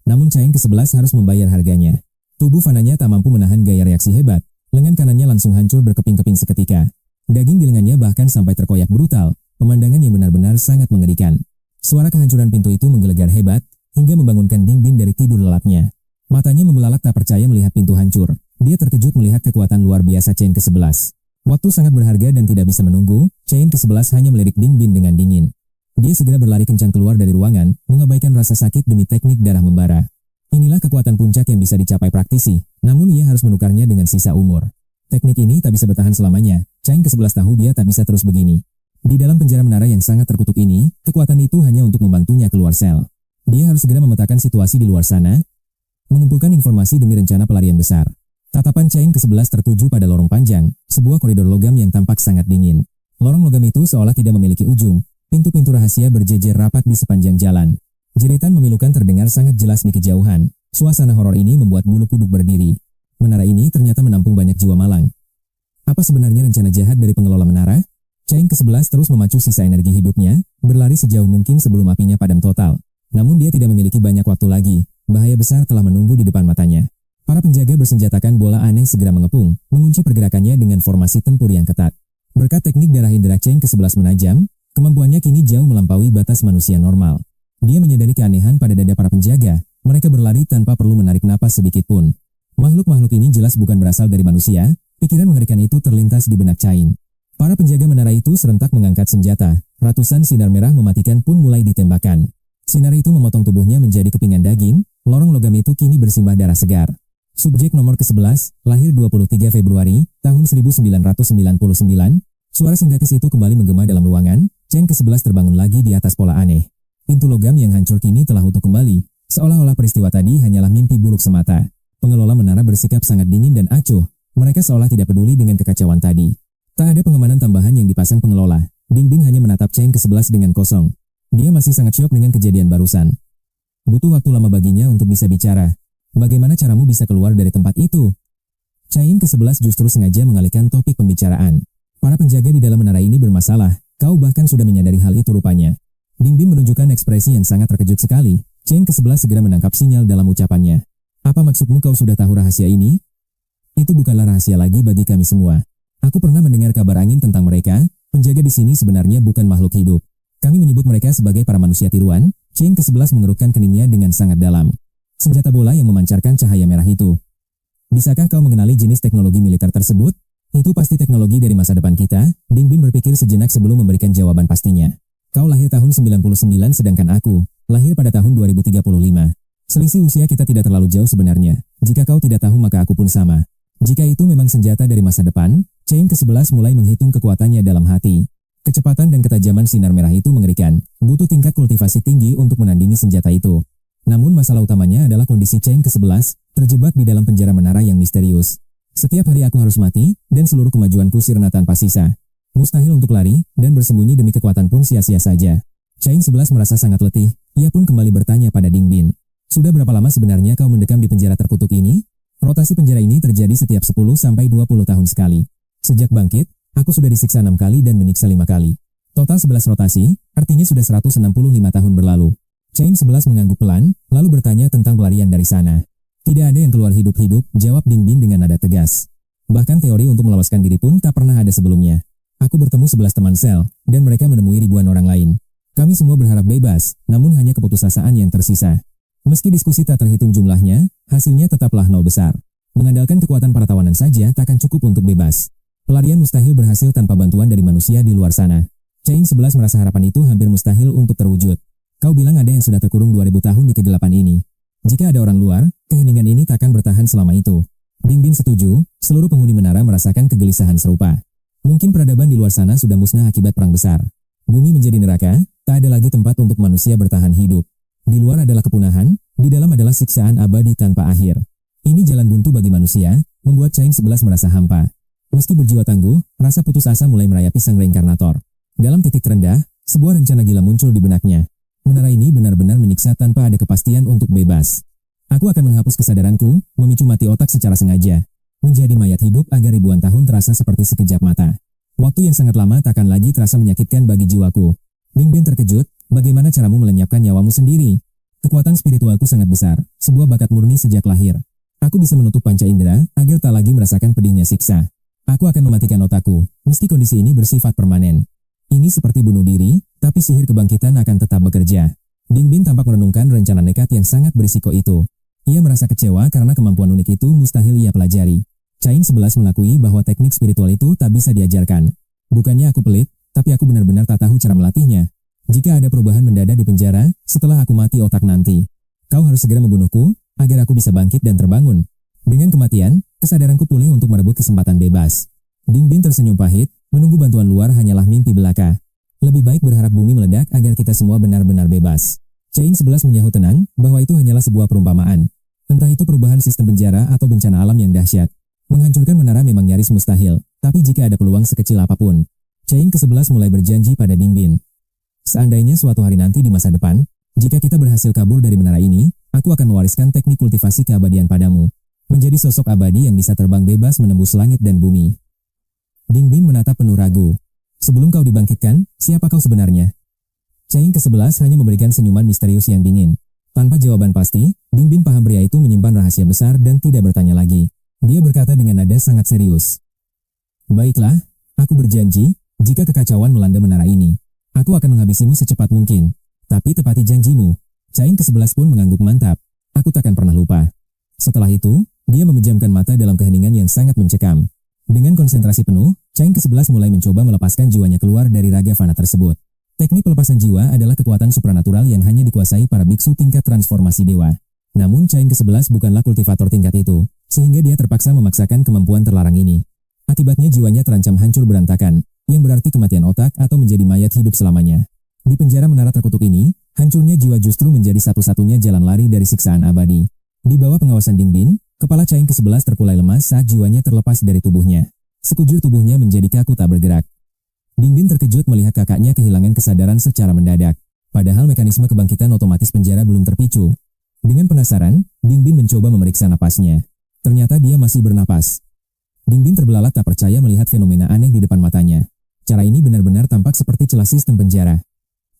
Namun Caing ke-11 harus membayar harganya. Tubuh fananya tak mampu menahan gaya reaksi hebat, lengan kanannya langsung hancur berkeping-keping seketika. Daging di lengannya bahkan sampai terkoyak brutal, pemandangan yang benar-benar sangat mengerikan. Suara kehancuran pintu itu menggelegar hebat, hingga membangunkan Dingbin dari tidur lelapnya. Matanya membelalak tak percaya melihat pintu hancur. Dia terkejut melihat kekuatan luar biasa Chain ke-11. Waktu sangat berharga dan tidak bisa menunggu, Chain ke-11 hanya melirik Dingbin dengan dingin. Dia segera berlari kencang keluar dari ruangan, mengabaikan rasa sakit demi teknik darah membara. Inilah kekuatan puncak yang bisa dicapai praktisi, namun ia harus menukarnya dengan sisa umur. Teknik ini tak bisa bertahan selamanya. Chain ke-11 tahu dia tak bisa terus begini. Di dalam penjara menara yang sangat terkutuk ini, kekuatan itu hanya untuk membantunya keluar sel. Dia harus segera memetakan situasi di luar sana, mengumpulkan informasi demi rencana pelarian besar. Tatapan Chain ke-11 tertuju pada lorong panjang, sebuah koridor logam yang tampak sangat dingin. Lorong logam itu seolah tidak memiliki ujung, pintu-pintu rahasia berjejer rapat di sepanjang jalan. Jeritan memilukan terdengar sangat jelas di kejauhan. Suasana horor ini membuat bulu kuduk berdiri. Menara ini ternyata menampung banyak jiwa malang. Apa sebenarnya rencana jahat dari pengelola menara? Chain ke-11 terus memacu sisa energi hidupnya, berlari sejauh mungkin sebelum apinya padam total. Namun dia tidak memiliki banyak waktu lagi. Bahaya besar telah menunggu di depan matanya. Para penjaga bersenjatakan bola aneh segera mengepung, mengunci pergerakannya dengan formasi tempur yang ketat. Berkat teknik darah indera Chain ke-11 menajam, kemampuannya kini jauh melampaui batas manusia normal. Dia menyadari keanehan pada dada para penjaga. Mereka berlari tanpa perlu menarik napas sedikit pun. Makhluk-makhluk ini jelas bukan berasal dari manusia. Pikiran mengerikan itu terlintas di benak Chain. Para penjaga menara itu serentak mengangkat senjata. Ratusan sinar merah mematikan pun mulai ditembakkan. Sinar itu memotong tubuhnya menjadi kepingan daging, lorong logam itu kini bersimbah darah segar. Subjek nomor ke-11, lahir 23 Februari, tahun 1999, suara sintetis itu kembali menggema dalam ruangan, Chain ke-11 terbangun lagi di atas pola aneh. Pintu logam yang hancur kini telah utuh kembali, seolah-olah peristiwa tadi hanyalah mimpi buruk semata. Pengelola menara bersikap sangat dingin dan acuh, mereka seolah tidak peduli dengan kekacauan tadi. Tak ada pengamanan tambahan yang dipasang pengelola, Dingbin hanya menatap Chain ke-11 dengan kosong. Dia masih sangat syok dengan kejadian barusan. Butuh waktu lama baginya untuk bisa bicara. Bagaimana caramu bisa keluar dari tempat itu? Chain ke-11 justru sengaja mengalihkan topik pembicaraan. Para penjaga di dalam menara ini bermasalah. Kau bahkan sudah menyadari hal itu rupanya. Dingbin menunjukkan ekspresi yang sangat terkejut sekali. Chain ke-11 segera menangkap sinyal dalam ucapannya. Apa maksudmu kau sudah tahu rahasia ini? Itu bukanlah rahasia lagi bagi kami semua. Aku pernah mendengar kabar angin tentang mereka. Penjaga di sini sebenarnya bukan makhluk hidup. Kami menyebut mereka sebagai para manusia tiruan. Chain ke-11 mengerutkan keningnya dengan sangat dalam. Senjata bola yang memancarkan cahaya merah itu. Bisakah kau mengenali jenis teknologi militer tersebut? Itu pasti teknologi dari masa depan kita. Dingbin berpikir sejenak sebelum memberikan jawaban pastinya. Kau lahir tahun 99 sedangkan aku lahir pada tahun 2035. Selisih usia kita tidak terlalu jauh sebenarnya. Jika kau tidak tahu maka aku pun sama. Jika itu memang senjata dari masa depan, Chain ke-11 mulai menghitung kekuatannya dalam hati. Kecepatan dan ketajaman sinar merah itu mengerikan. Butuh tingkat kultivasi tinggi untuk menandingi senjata itu. Namun masalah utamanya adalah kondisi Chain ke-11 terjebak di dalam penjara menara yang misterius. Setiap hari aku harus mati, dan seluruh kemajuanku sirna tanpa sisa. Mustahil untuk lari, dan bersembunyi demi kekuatan pun sia-sia saja. Chain 11 merasa sangat letih, ia pun kembali bertanya pada Dingbin. Sudah berapa lama sebenarnya kau mendekam di penjara terkutuk ini? Rotasi penjara ini terjadi setiap 10-20 tahun sekali. Sejak bangkit, aku sudah disiksa 6 kali dan menyiksa 5 kali. Total 11 rotasi, artinya sudah 165 tahun berlalu. Chain 11 mengangguk pelan, lalu bertanya tentang pelarian dari sana. Tidak ada yang keluar hidup-hidup, jawab Dingbin dengan nada tegas. Bahkan teori untuk meloloskan diri pun tak pernah ada sebelumnya. Aku bertemu 11 teman sel, dan mereka menemui ribuan orang lain. Kami semua berharap bebas, namun hanya keputusasaan yang tersisa. Meski diskusi tak terhitung jumlahnya, hasilnya tetaplah 0 besar. Mengandalkan kekuatan para tawanan saja takkan cukup untuk bebas. Pelarian mustahil berhasil tanpa bantuan dari manusia di luar sana. Chain 11 merasa harapan itu hampir mustahil untuk terwujud. Kau bilang ada yang sudah terkurung 2000 tahun di kegelapan ini. Jika ada orang luar, keheningan ini takkan bertahan selama itu. Dingbin setuju, seluruh penghuni menara merasakan kegelisahan serupa. Mungkin peradaban di luar sana sudah musnah akibat perang besar. Bumi menjadi neraka, tak ada lagi tempat untuk manusia bertahan hidup. Di luar adalah kepunahan, di dalam adalah siksaan abadi tanpa akhir. Ini jalan buntu bagi manusia, membuat Chain 11 merasa hampa. Meski berjiwa tangguh, rasa putus asa mulai merayapi sang reinkarnator. Dalam titik terendah, sebuah rencana gila muncul di benaknya. Menara ini benar-benar menyiksa tanpa ada kepastian untuk bebas. Aku akan menghapus kesadaranku, memicu mati otak secara sengaja. Menjadi mayat hidup agar ribuan tahun terasa seperti sekejap mata. Waktu yang sangat lama takkan lagi terasa menyakitkan bagi jiwaku. Dingbin terkejut, bagaimana caramu melenyapkan nyawamu sendiri? Kekuatan spiritualku sangat besar, sebuah bakat murni sejak lahir. Aku bisa menutup panca indera agar tak lagi merasakan pedihnya siksa. Aku akan mematikan otakku, meski kondisi ini bersifat permanen. Ini seperti bunuh diri, tapi sihir kebangkitan akan tetap bekerja. Dingbin tampak merenungkan rencana nekat yang sangat berisiko itu. Ia merasa kecewa karena kemampuan unik itu mustahil ia pelajari. Chain 11 mengakui bahwa teknik spiritual itu tak bisa diajarkan. Bukannya aku pelit, tapi aku benar-benar tak tahu cara melatihnya. Jika ada perubahan mendadak di penjara, setelah aku mati otak nanti, kau harus segera membunuhku, agar aku bisa bangkit dan terbangun. Dengan kematian, kesadaranku pulih untuk merebut kesempatan bebas. Dingbin tersenyum pahit, menunggu bantuan luar hanyalah mimpi belaka. Lebih baik berharap bumi meledak agar kita semua benar-benar bebas. Chain 11 menyahut tenang, bahwa itu hanyalah sebuah perumpamaan. Entah itu perubahan sistem penjara atau bencana alam yang dahsyat. Menghancurkan menara memang nyaris mustahil, tapi jika ada peluang sekecil apapun, Chain ke-11 mulai berjanji pada Dingbin. Seandainya suatu hari nanti di masa depan, jika kita berhasil kabur dari menara ini, aku akan mewariskan teknik kultivasi keabadian padamu. Menjadi sosok abadi yang bisa terbang bebas menembus langit dan bumi. Dingbin menatap penuh ragu. Sebelum kau dibangkitkan, siapa kau sebenarnya? Chain ke-11 hanya memberikan senyuman misterius yang dingin. Tanpa jawaban pasti, Dingbin paham pria itu menyimpan rahasia besar dan tidak bertanya lagi. Dia berkata dengan nada sangat serius. Baiklah, aku berjanji, jika kekacauan melanda menara ini, aku akan menghabisimu secepat mungkin. Tapi tepati janjimu. Chain ke-11 pun mengangguk mantap. Aku takkan pernah lupa. Setelah itu, dia memejamkan mata dalam keheningan yang sangat mencekam. Dengan konsentrasi penuh, Chain ke-11 mulai mencoba melepaskan jiwanya keluar dari raga fana tersebut. Teknik pelepasan jiwa adalah kekuatan supranatural yang hanya dikuasai para biksu tingkat transformasi dewa. Namun Chain ke-11 bukanlah kultivator tingkat itu, sehingga dia terpaksa memaksakan kemampuan terlarang ini. Akibatnya jiwanya terancam hancur berantakan, yang berarti kematian otak atau menjadi mayat hidup selamanya. Di penjara menara terkutuk ini, hancurnya jiwa justru menjadi satu-satunya jalan lari dari siksaan abadi. Di bawah pengawasan Dingbin, kepala Chain ke-11 terkulai lemas saat jiwanya terlepas dari tubuhnya. Sekujur tubuhnya menjadi kaku tak bergerak. Dingbin terkejut melihat kakaknya kehilangan kesadaran secara mendadak. Padahal mekanisme kebangkitan otomatis penjara belum terpicu. Dengan penasaran, Dingbin mencoba memeriksa napasnya. Ternyata dia masih bernapas. Dingbin terbelalak tak percaya melihat fenomena aneh di depan matanya. Cara ini benar-benar tampak seperti celah sistem penjara.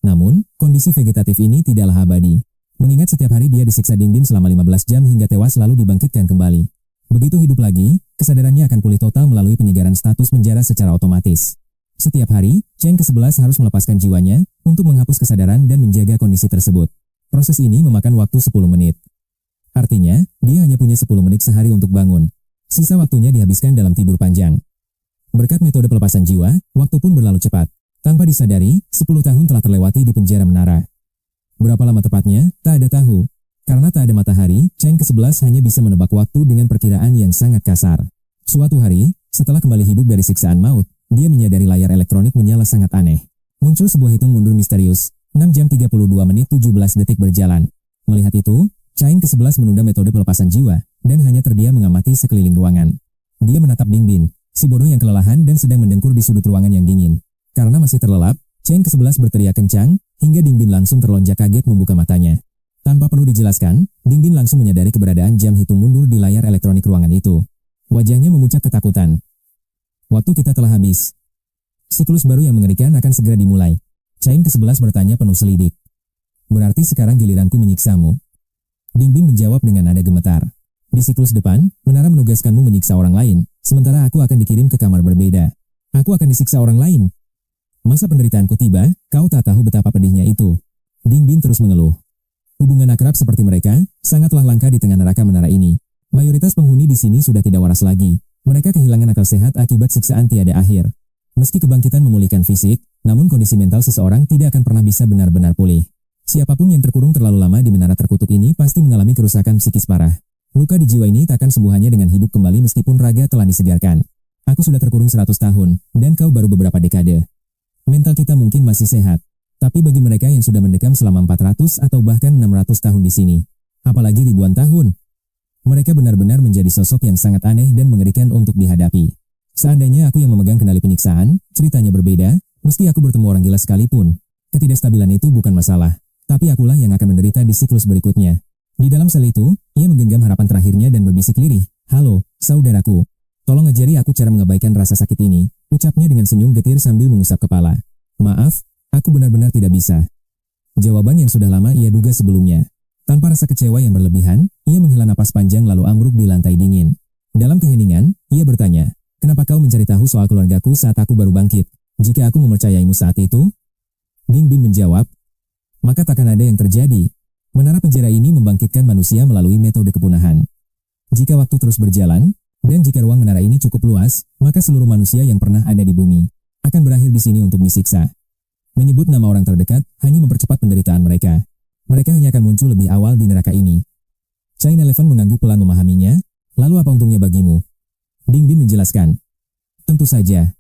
Namun, kondisi vegetatif ini tidaklah abadi. Mengingat setiap hari dia disiksa Dingbin selama 15 jam hingga tewas lalu dibangkitkan kembali. Begitu hidup lagi, kesadarannya akan pulih total melalui penyegaran status penjara secara otomatis. Setiap hari, Chain ke-11 harus melepaskan jiwanya untuk menghapus kesadaran dan menjaga kondisi tersebut. Proses ini memakan waktu 10 menit. Artinya, dia hanya punya 10 menit sehari untuk bangun. Sisa waktunya dihabiskan dalam tidur panjang. Berkat metode pelepasan jiwa, waktu pun berlalu cepat. Tanpa disadari, 10 tahun telah terlewati di penjara menara. Berapa lama tepatnya, tak ada tahu. Karena tak ada matahari, Chain ke-11 hanya bisa menebak waktu dengan perkiraan yang sangat kasar. Suatu hari, setelah kembali hidup dari siksaan maut, dia menyadari layar elektronik menyala sangat aneh. Muncul sebuah hitung mundur misterius, 6 jam 32 menit 17 detik berjalan. Melihat itu, Chain ke-11 menunda metode pelepasan jiwa, dan hanya terdiam mengamati sekeliling ruangan. Dia menatap Dingbin, si bodoh yang kelelahan dan sedang mendengkur di sudut ruangan yang dingin. Karena masih terlelap, Chain ke-11 berteriak kencang, hingga Dingbin langsung terlonjak kaget membuka matanya. Tanpa perlu dijelaskan, Dingbin langsung menyadari keberadaan jam hitung mundur di layar elektronik ruangan itu. Wajahnya memuncak ketakutan. Waktu kita telah habis. Siklus baru yang mengerikan akan segera dimulai. Cain ke-11 bertanya penuh selidik. Berarti sekarang giliranku menyiksamu. Dingbin menjawab dengan nada gemetar. Di siklus depan, menara menugaskanmu menyiksa orang lain, sementara aku akan dikirim ke kamar berbeda. Aku akan disiksa orang lain. Masa penderitaanku tiba, kau tak tahu betapa pedihnya itu. Dingbin terus mengeluh. Hubungan akrab seperti mereka sangatlah langka di tengah neraka menara ini. Mayoritas penghuni di sini sudah tidak waras lagi. Mereka kehilangan akal sehat akibat siksaan tiada akhir. Meski kebangkitan memulihkan fisik, namun kondisi mental seseorang tidak akan pernah bisa benar-benar pulih. Siapapun yang terkurung terlalu lama di menara terkutuk ini pasti mengalami kerusakan psikis parah. Luka di jiwa ini takkan sembuh hanya dengan hidup kembali meskipun raga telah disegarkan. Aku sudah terkurung 100 tahun, dan kau baru beberapa dekade. Mental kita mungkin masih sehat. Tapi bagi mereka yang sudah mendekam selama 400 atau bahkan 600 tahun di sini, apalagi ribuan tahun, mereka benar-benar menjadi sosok yang sangat aneh dan mengerikan untuk dihadapi. Seandainya aku yang memegang kendali penyiksaan, ceritanya berbeda, mesti aku bertemu orang gila sekalipun. Ketidakstabilan itu bukan masalah, tapi akulah yang akan menderita di siklus berikutnya. Di dalam sel itu, ia menggenggam harapan terakhirnya dan berbisik lirih, "Halo, saudaraku. Tolong ajari aku cara mengabaikan rasa sakit ini," ucapnya dengan senyum getir sambil mengusap kepala. "Maaf, aku benar-benar tidak bisa." Jawaban yang sudah lama ia duga sebelumnya. Tanpa rasa kecewa yang berlebihan, ia menghela napas panjang lalu ambruk di lantai dingin. Dalam keheningan, ia bertanya, "Kenapa kau mencari tahu soal keluargaku saat aku baru bangkit? Jika aku mempercayaimu saat itu?" Dingbin menjawab, "Maka takkan ada yang terjadi. Menara penjara ini membangkitkan manusia melalui metode kepunahan. Jika waktu terus berjalan, dan jika ruang menara ini cukup luas, maka seluruh manusia yang pernah ada di bumi akan berakhir di sini untuk disiksa. Menyebut nama orang terdekat hanya mempercepat penderitaan mereka. Mereka hanya akan muncul lebih awal di neraka ini." Chain Eleven mengangguk pelan memahaminya. "Lalu apa untungnya bagimu?" Dingbin menjelaskan, "Tentu saja.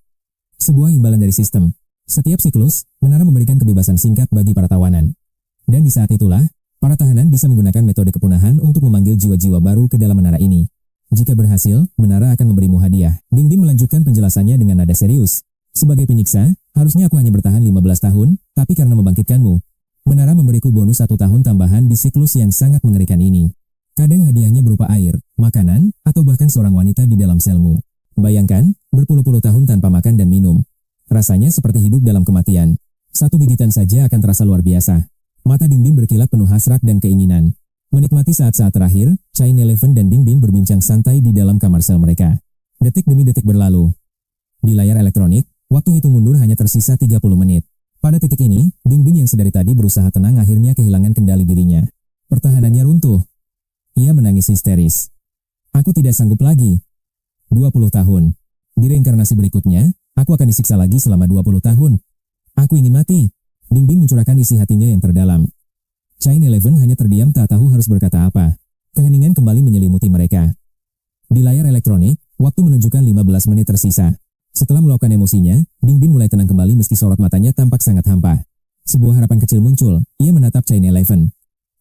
Sebuah imbalan dari sistem. Setiap siklus, menara memberikan kebebasan singkat bagi para tawanan. Dan di saat itulah, para tahanan bisa menggunakan metode kepunahan untuk memanggil jiwa-jiwa baru ke dalam menara ini. Jika berhasil, menara akan memberimu hadiah." Dingbin melanjutkan penjelasannya dengan nada serius. "Sebagai penyiksa, harusnya aku hanya bertahan 15 tahun, tapi karena membangkitkanmu, menara memberiku bonus 1 tahun tambahan di siklus yang sangat mengerikan ini. Kadang hadiahnya berupa air, makanan, atau bahkan seorang wanita di dalam selmu. Bayangkan, berpuluh-puluh tahun tanpa makan dan minum. Rasanya seperti hidup dalam kematian. Satu gigitan saja akan terasa luar biasa." Mata Dingbin berkilat penuh hasrat dan keinginan. Menikmati saat-saat terakhir, Chain Eleven dan Dingbin berbincang santai di dalam kamar sel mereka. Detik demi detik berlalu. Di layar elektronik, waktu hitung mundur hanya tersisa 30 menit. Pada titik ini, Dingbin yang sedari tadi berusaha tenang akhirnya kehilangan kendali dirinya. Pertahanannya runtuh. Ia menangis histeris. "Aku tidak sanggup lagi. 20 tahun. Di reinkarnasi berikutnya, aku akan disiksa lagi selama 20 tahun. Aku ingin mati." Dingbin mencurahkan isi hatinya yang terdalam. Chain Eleven hanya terdiam tak tahu harus berkata apa. Keheningan kembali menyelimuti mereka. Di layar elektronik, waktu menunjukkan 15 menit tersisa. Setelah meluapkan emosinya, Dingbin mulai tenang kembali meski sorot matanya tampak sangat hampa. Sebuah harapan kecil muncul, ia menatap Chain Eleven.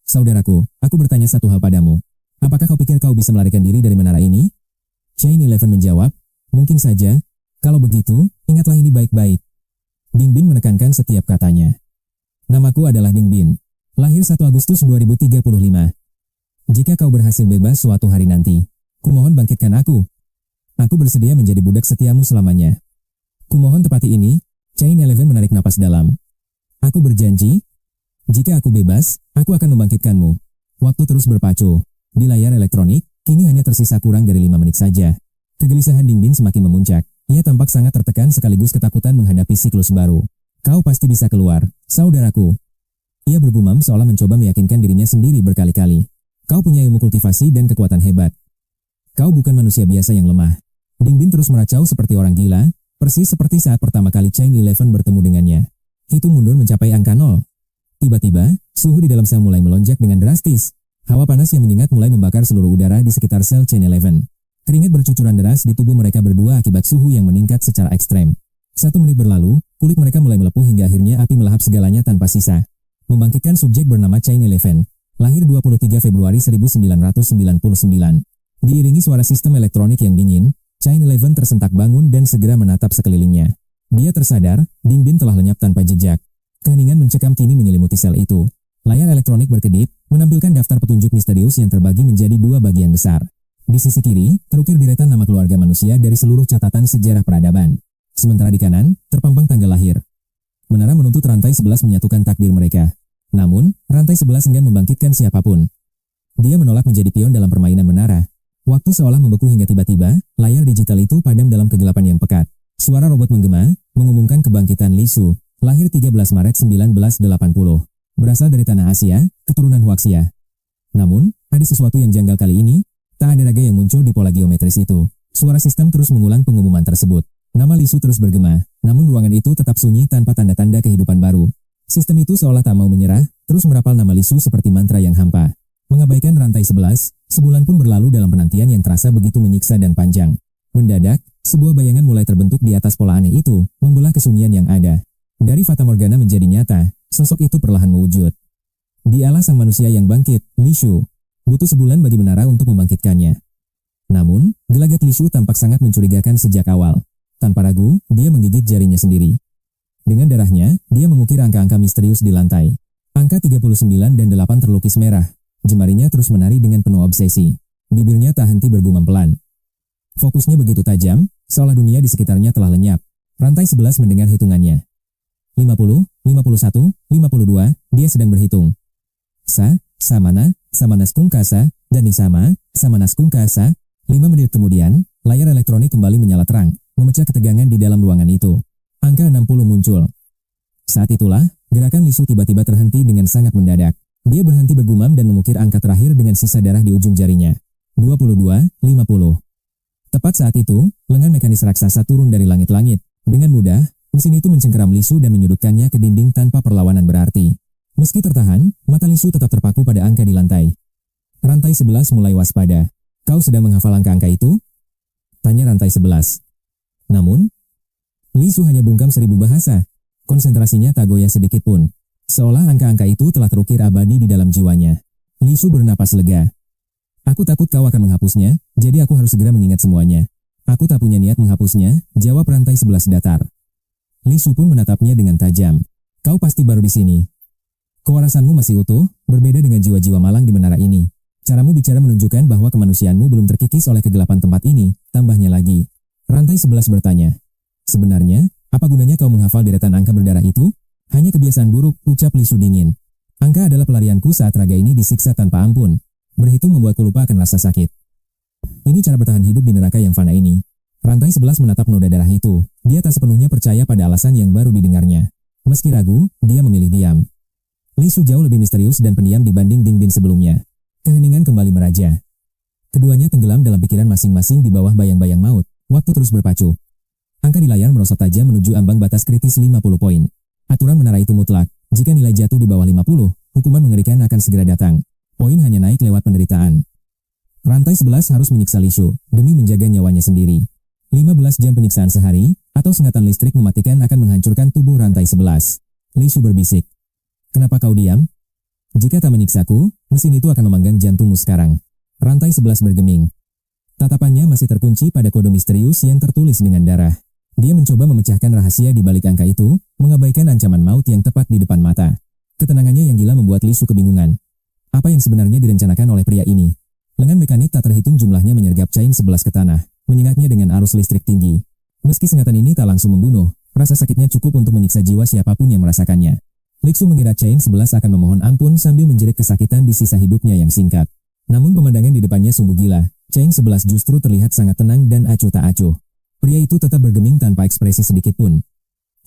"Saudaraku, aku bertanya satu hal padamu. Apakah kau pikir kau bisa melarikan diri dari menara ini?" Chain Eleven menjawab, "Mungkin saja. Kalau begitu, ingatlah ini baik-baik." Dingbin menekankan setiap katanya. "Namaku adalah Dingbin. Lahir 1 Agustus 2035. Jika kau berhasil bebas suatu hari nanti, kumohon bangkitkan aku. Aku bersedia menjadi budak setiamu selamanya. Kumohon tepati ini." Chain Eleven menarik napas dalam. "Aku berjanji, jika aku bebas, aku akan membangkitkanmu." Waktu terus berpacu. Di layar elektronik, kini hanya tersisa kurang dari 5 menit saja. Kegelisahan Dingbin semakin memuncak. Ia tampak sangat tertekan sekaligus ketakutan menghadapi siklus baru. "Kau pasti bisa keluar, saudaraku." Ia bergumam seolah mencoba meyakinkan dirinya sendiri berkali-kali. "Kau punya ilmu kultivasi dan kekuatan hebat. Kau bukan manusia biasa yang lemah." Dingbin terus meracau seperti orang gila, persis seperti saat pertama kali Chain Eleven bertemu dengannya. Hitung mundur mencapai angka 0. Tiba-tiba, suhu di dalam sel mulai melonjak dengan drastis. Hawa panas yang menyengat mulai membakar seluruh udara di sekitar sel Chain Eleven. Keringat bercucuran deras di tubuh mereka berdua akibat suhu yang meningkat secara ekstrem. 1 menit berlalu, kulit mereka mulai melepuh hingga akhirnya api melahap segalanya tanpa sisa. Membangkitkan subjek bernama Chain Eleven, lahir 23 Februari 1999. Diiringi suara sistem elektronik yang dingin, Chain Eleven tersentak bangun dan segera menatap sekelilingnya. Dia tersadar, Dingbin telah lenyap tanpa jejak. Keheningan mencekam kini menyelimuti sel itu. Layar elektronik berkedip, menampilkan daftar petunjuk misterius yang terbagi menjadi dua bagian besar. Di sisi kiri, terukir deretan nama keluarga manusia dari seluruh catatan sejarah peradaban. Sementara di kanan, terpampang tanggal lahir. Menara menuntut rantai 11 menyatukan takdir mereka. Namun, rantai 11 enggan membangkitkan siapapun. Dia menolak menjadi pion dalam permainan menara. Waktu seolah membeku hingga tiba-tiba, layar digital itu padam dalam kegelapan yang pekat. Suara robot menggema, mengumumkan kebangkitan Li Shu, lahir 13 Maret 1980. Berasal dari tanah Asia, keturunan Huaxia. Namun, ada sesuatu yang janggal kali ini. Tak ada raga yang muncul di pola geometris itu. Suara sistem terus mengulang pengumuman tersebut. Nama Li Shu terus bergema, namun ruangan itu tetap sunyi tanpa tanda-tanda kehidupan baru. Sistem itu seolah tak mau menyerah, terus merapal nama Li Shu seperti mantra yang hampa. Mengabaikan rantai 11, sebulan pun berlalu dalam penantian yang terasa begitu menyiksa dan panjang. Mendadak, sebuah bayangan mulai terbentuk di atas pola aneh itu, membelah kesunyian yang ada. Dari Fata Morgana menjadi nyata, sosok itu perlahan mewujud. Dialah sang manusia yang bangkit, Li Shu. Butuh sebulan bagi menara untuk membangkitkannya. Namun, gelagat Li Shu tampak sangat mencurigakan sejak awal. Tanpa ragu, dia menggigit jarinya sendiri. Dengan darahnya, dia mengukir angka-angka misterius di lantai. Angka 39 dan 8 terlukis merah. Jemarinya terus menari dengan penuh obsesi. Bibirnya tak henti bergumam pelan. Fokusnya begitu tajam, seolah dunia di sekitarnya telah lenyap. Rantai 11 mendengar hitungannya. 50, 51, 52, dia sedang berhitung. Samana Skungkasa, dan Samana Skungkasa. 5 menit kemudian, layar elektronik kembali menyala terang, memecah ketegangan di dalam ruangan itu. Angka 60 muncul. Saat itulah, gerakan Li Shu tiba-tiba terhenti dengan sangat mendadak. Dia berhenti bergumam dan mengukir angka terakhir dengan sisa darah di ujung jarinya. 22, 50. Tepat saat itu, lengan mekanis raksasa turun dari langit-langit. Dengan mudah, mesin itu mencengkeram Li Shu dan menyudutkannya ke dinding tanpa perlawanan berarti. Meski tertahan, mata Li Shu tetap terpaku pada angka di lantai. Rantai 11 mulai waspada. Kau sedang menghafal angka-angka itu? Tanya rantai 11. Namun, Li Shu hanya bungkam 1000 bahasa. Konsentrasinya tak goyah sedikit pun. Seolah angka-angka itu telah terukir abadi di dalam jiwanya. Li Shu bernapas lega. Aku takut kau akan menghapusnya, jadi aku harus segera mengingat semuanya. Aku tak punya niat menghapusnya, jawab rantai 11 datar. Li Shu pun menatapnya dengan tajam. Kau pasti baru di sini. Kewarasanmu masih utuh, berbeda dengan jiwa-jiwa malang di menara ini. Caramu bicara menunjukkan bahwa kemanusiaanmu belum terkikis oleh kegelapan tempat ini, tambahnya lagi. Rantai 11 bertanya. Sebenarnya, apa gunanya kau menghafal deretan angka berdarah itu? Hanya kebiasaan buruk, ucap Li Shu dingin. Angka adalah pelarianku saat raga ini disiksa tanpa ampun. Berhitung membuatku lupa akan rasa sakit. Ini cara bertahan hidup di neraka yang fana ini. Rantai 11 menatap noda darah itu. Dia tak sepenuhnya percaya pada alasan yang baru didengarnya. Meski ragu, dia memilih diam. Li Shu jauh lebih misterius dan pendiam dibanding Ding Bin sebelumnya. Keheningan kembali meraja. Keduanya tenggelam dalam pikiran masing-masing di bawah bayang-bayang maut. Waktu terus berpacu. Angka di layar merosot tajam menuju ambang batas kritis 50 poin. Aturan menara itu mutlak. Jika nilai jatuh di bawah 50, hukuman mengerikan akan segera datang. Poin hanya naik lewat penderitaan. Rantai 11 harus menyiksa Li Shu demi menjaga nyawanya sendiri. 15 jam penyiksaan sehari, atau sengatan listrik mematikan akan menghancurkan tubuh rantai 11. Li Shu berbisik. Kenapa kau diam? Jika tak menyiksaku, mesin itu akan memanggang jantungmu sekarang. Rantai 11 bergeming. Tatapannya masih terkunci pada kode misterius yang tertulis dengan darah. Dia mencoba memecahkan rahasia di balik angka itu, mengabaikan ancaman maut yang tepat di depan mata. Ketenangannya yang gila membuat Li Shu kebingungan. Apa yang sebenarnya direncanakan oleh pria ini? Lengan mekanik tak terhitung jumlahnya menyergap Chain 11 ke tanah, menyengatnya dengan arus listrik tinggi. Meski sengatan ini tak langsung membunuh, rasa sakitnya cukup untuk menyiksa jiwa siapapun yang merasakannya. Li Shu mengira Chain 11 akan memohon ampun sambil menjerit kesakitan di sisa hidupnya yang singkat. Namun pemandangan di depannya sungguh gila. Chain 11 justru terlihat sangat tenang dan acuh tak acuh. Pria itu tetap bergeming tanpa ekspresi sedikit pun.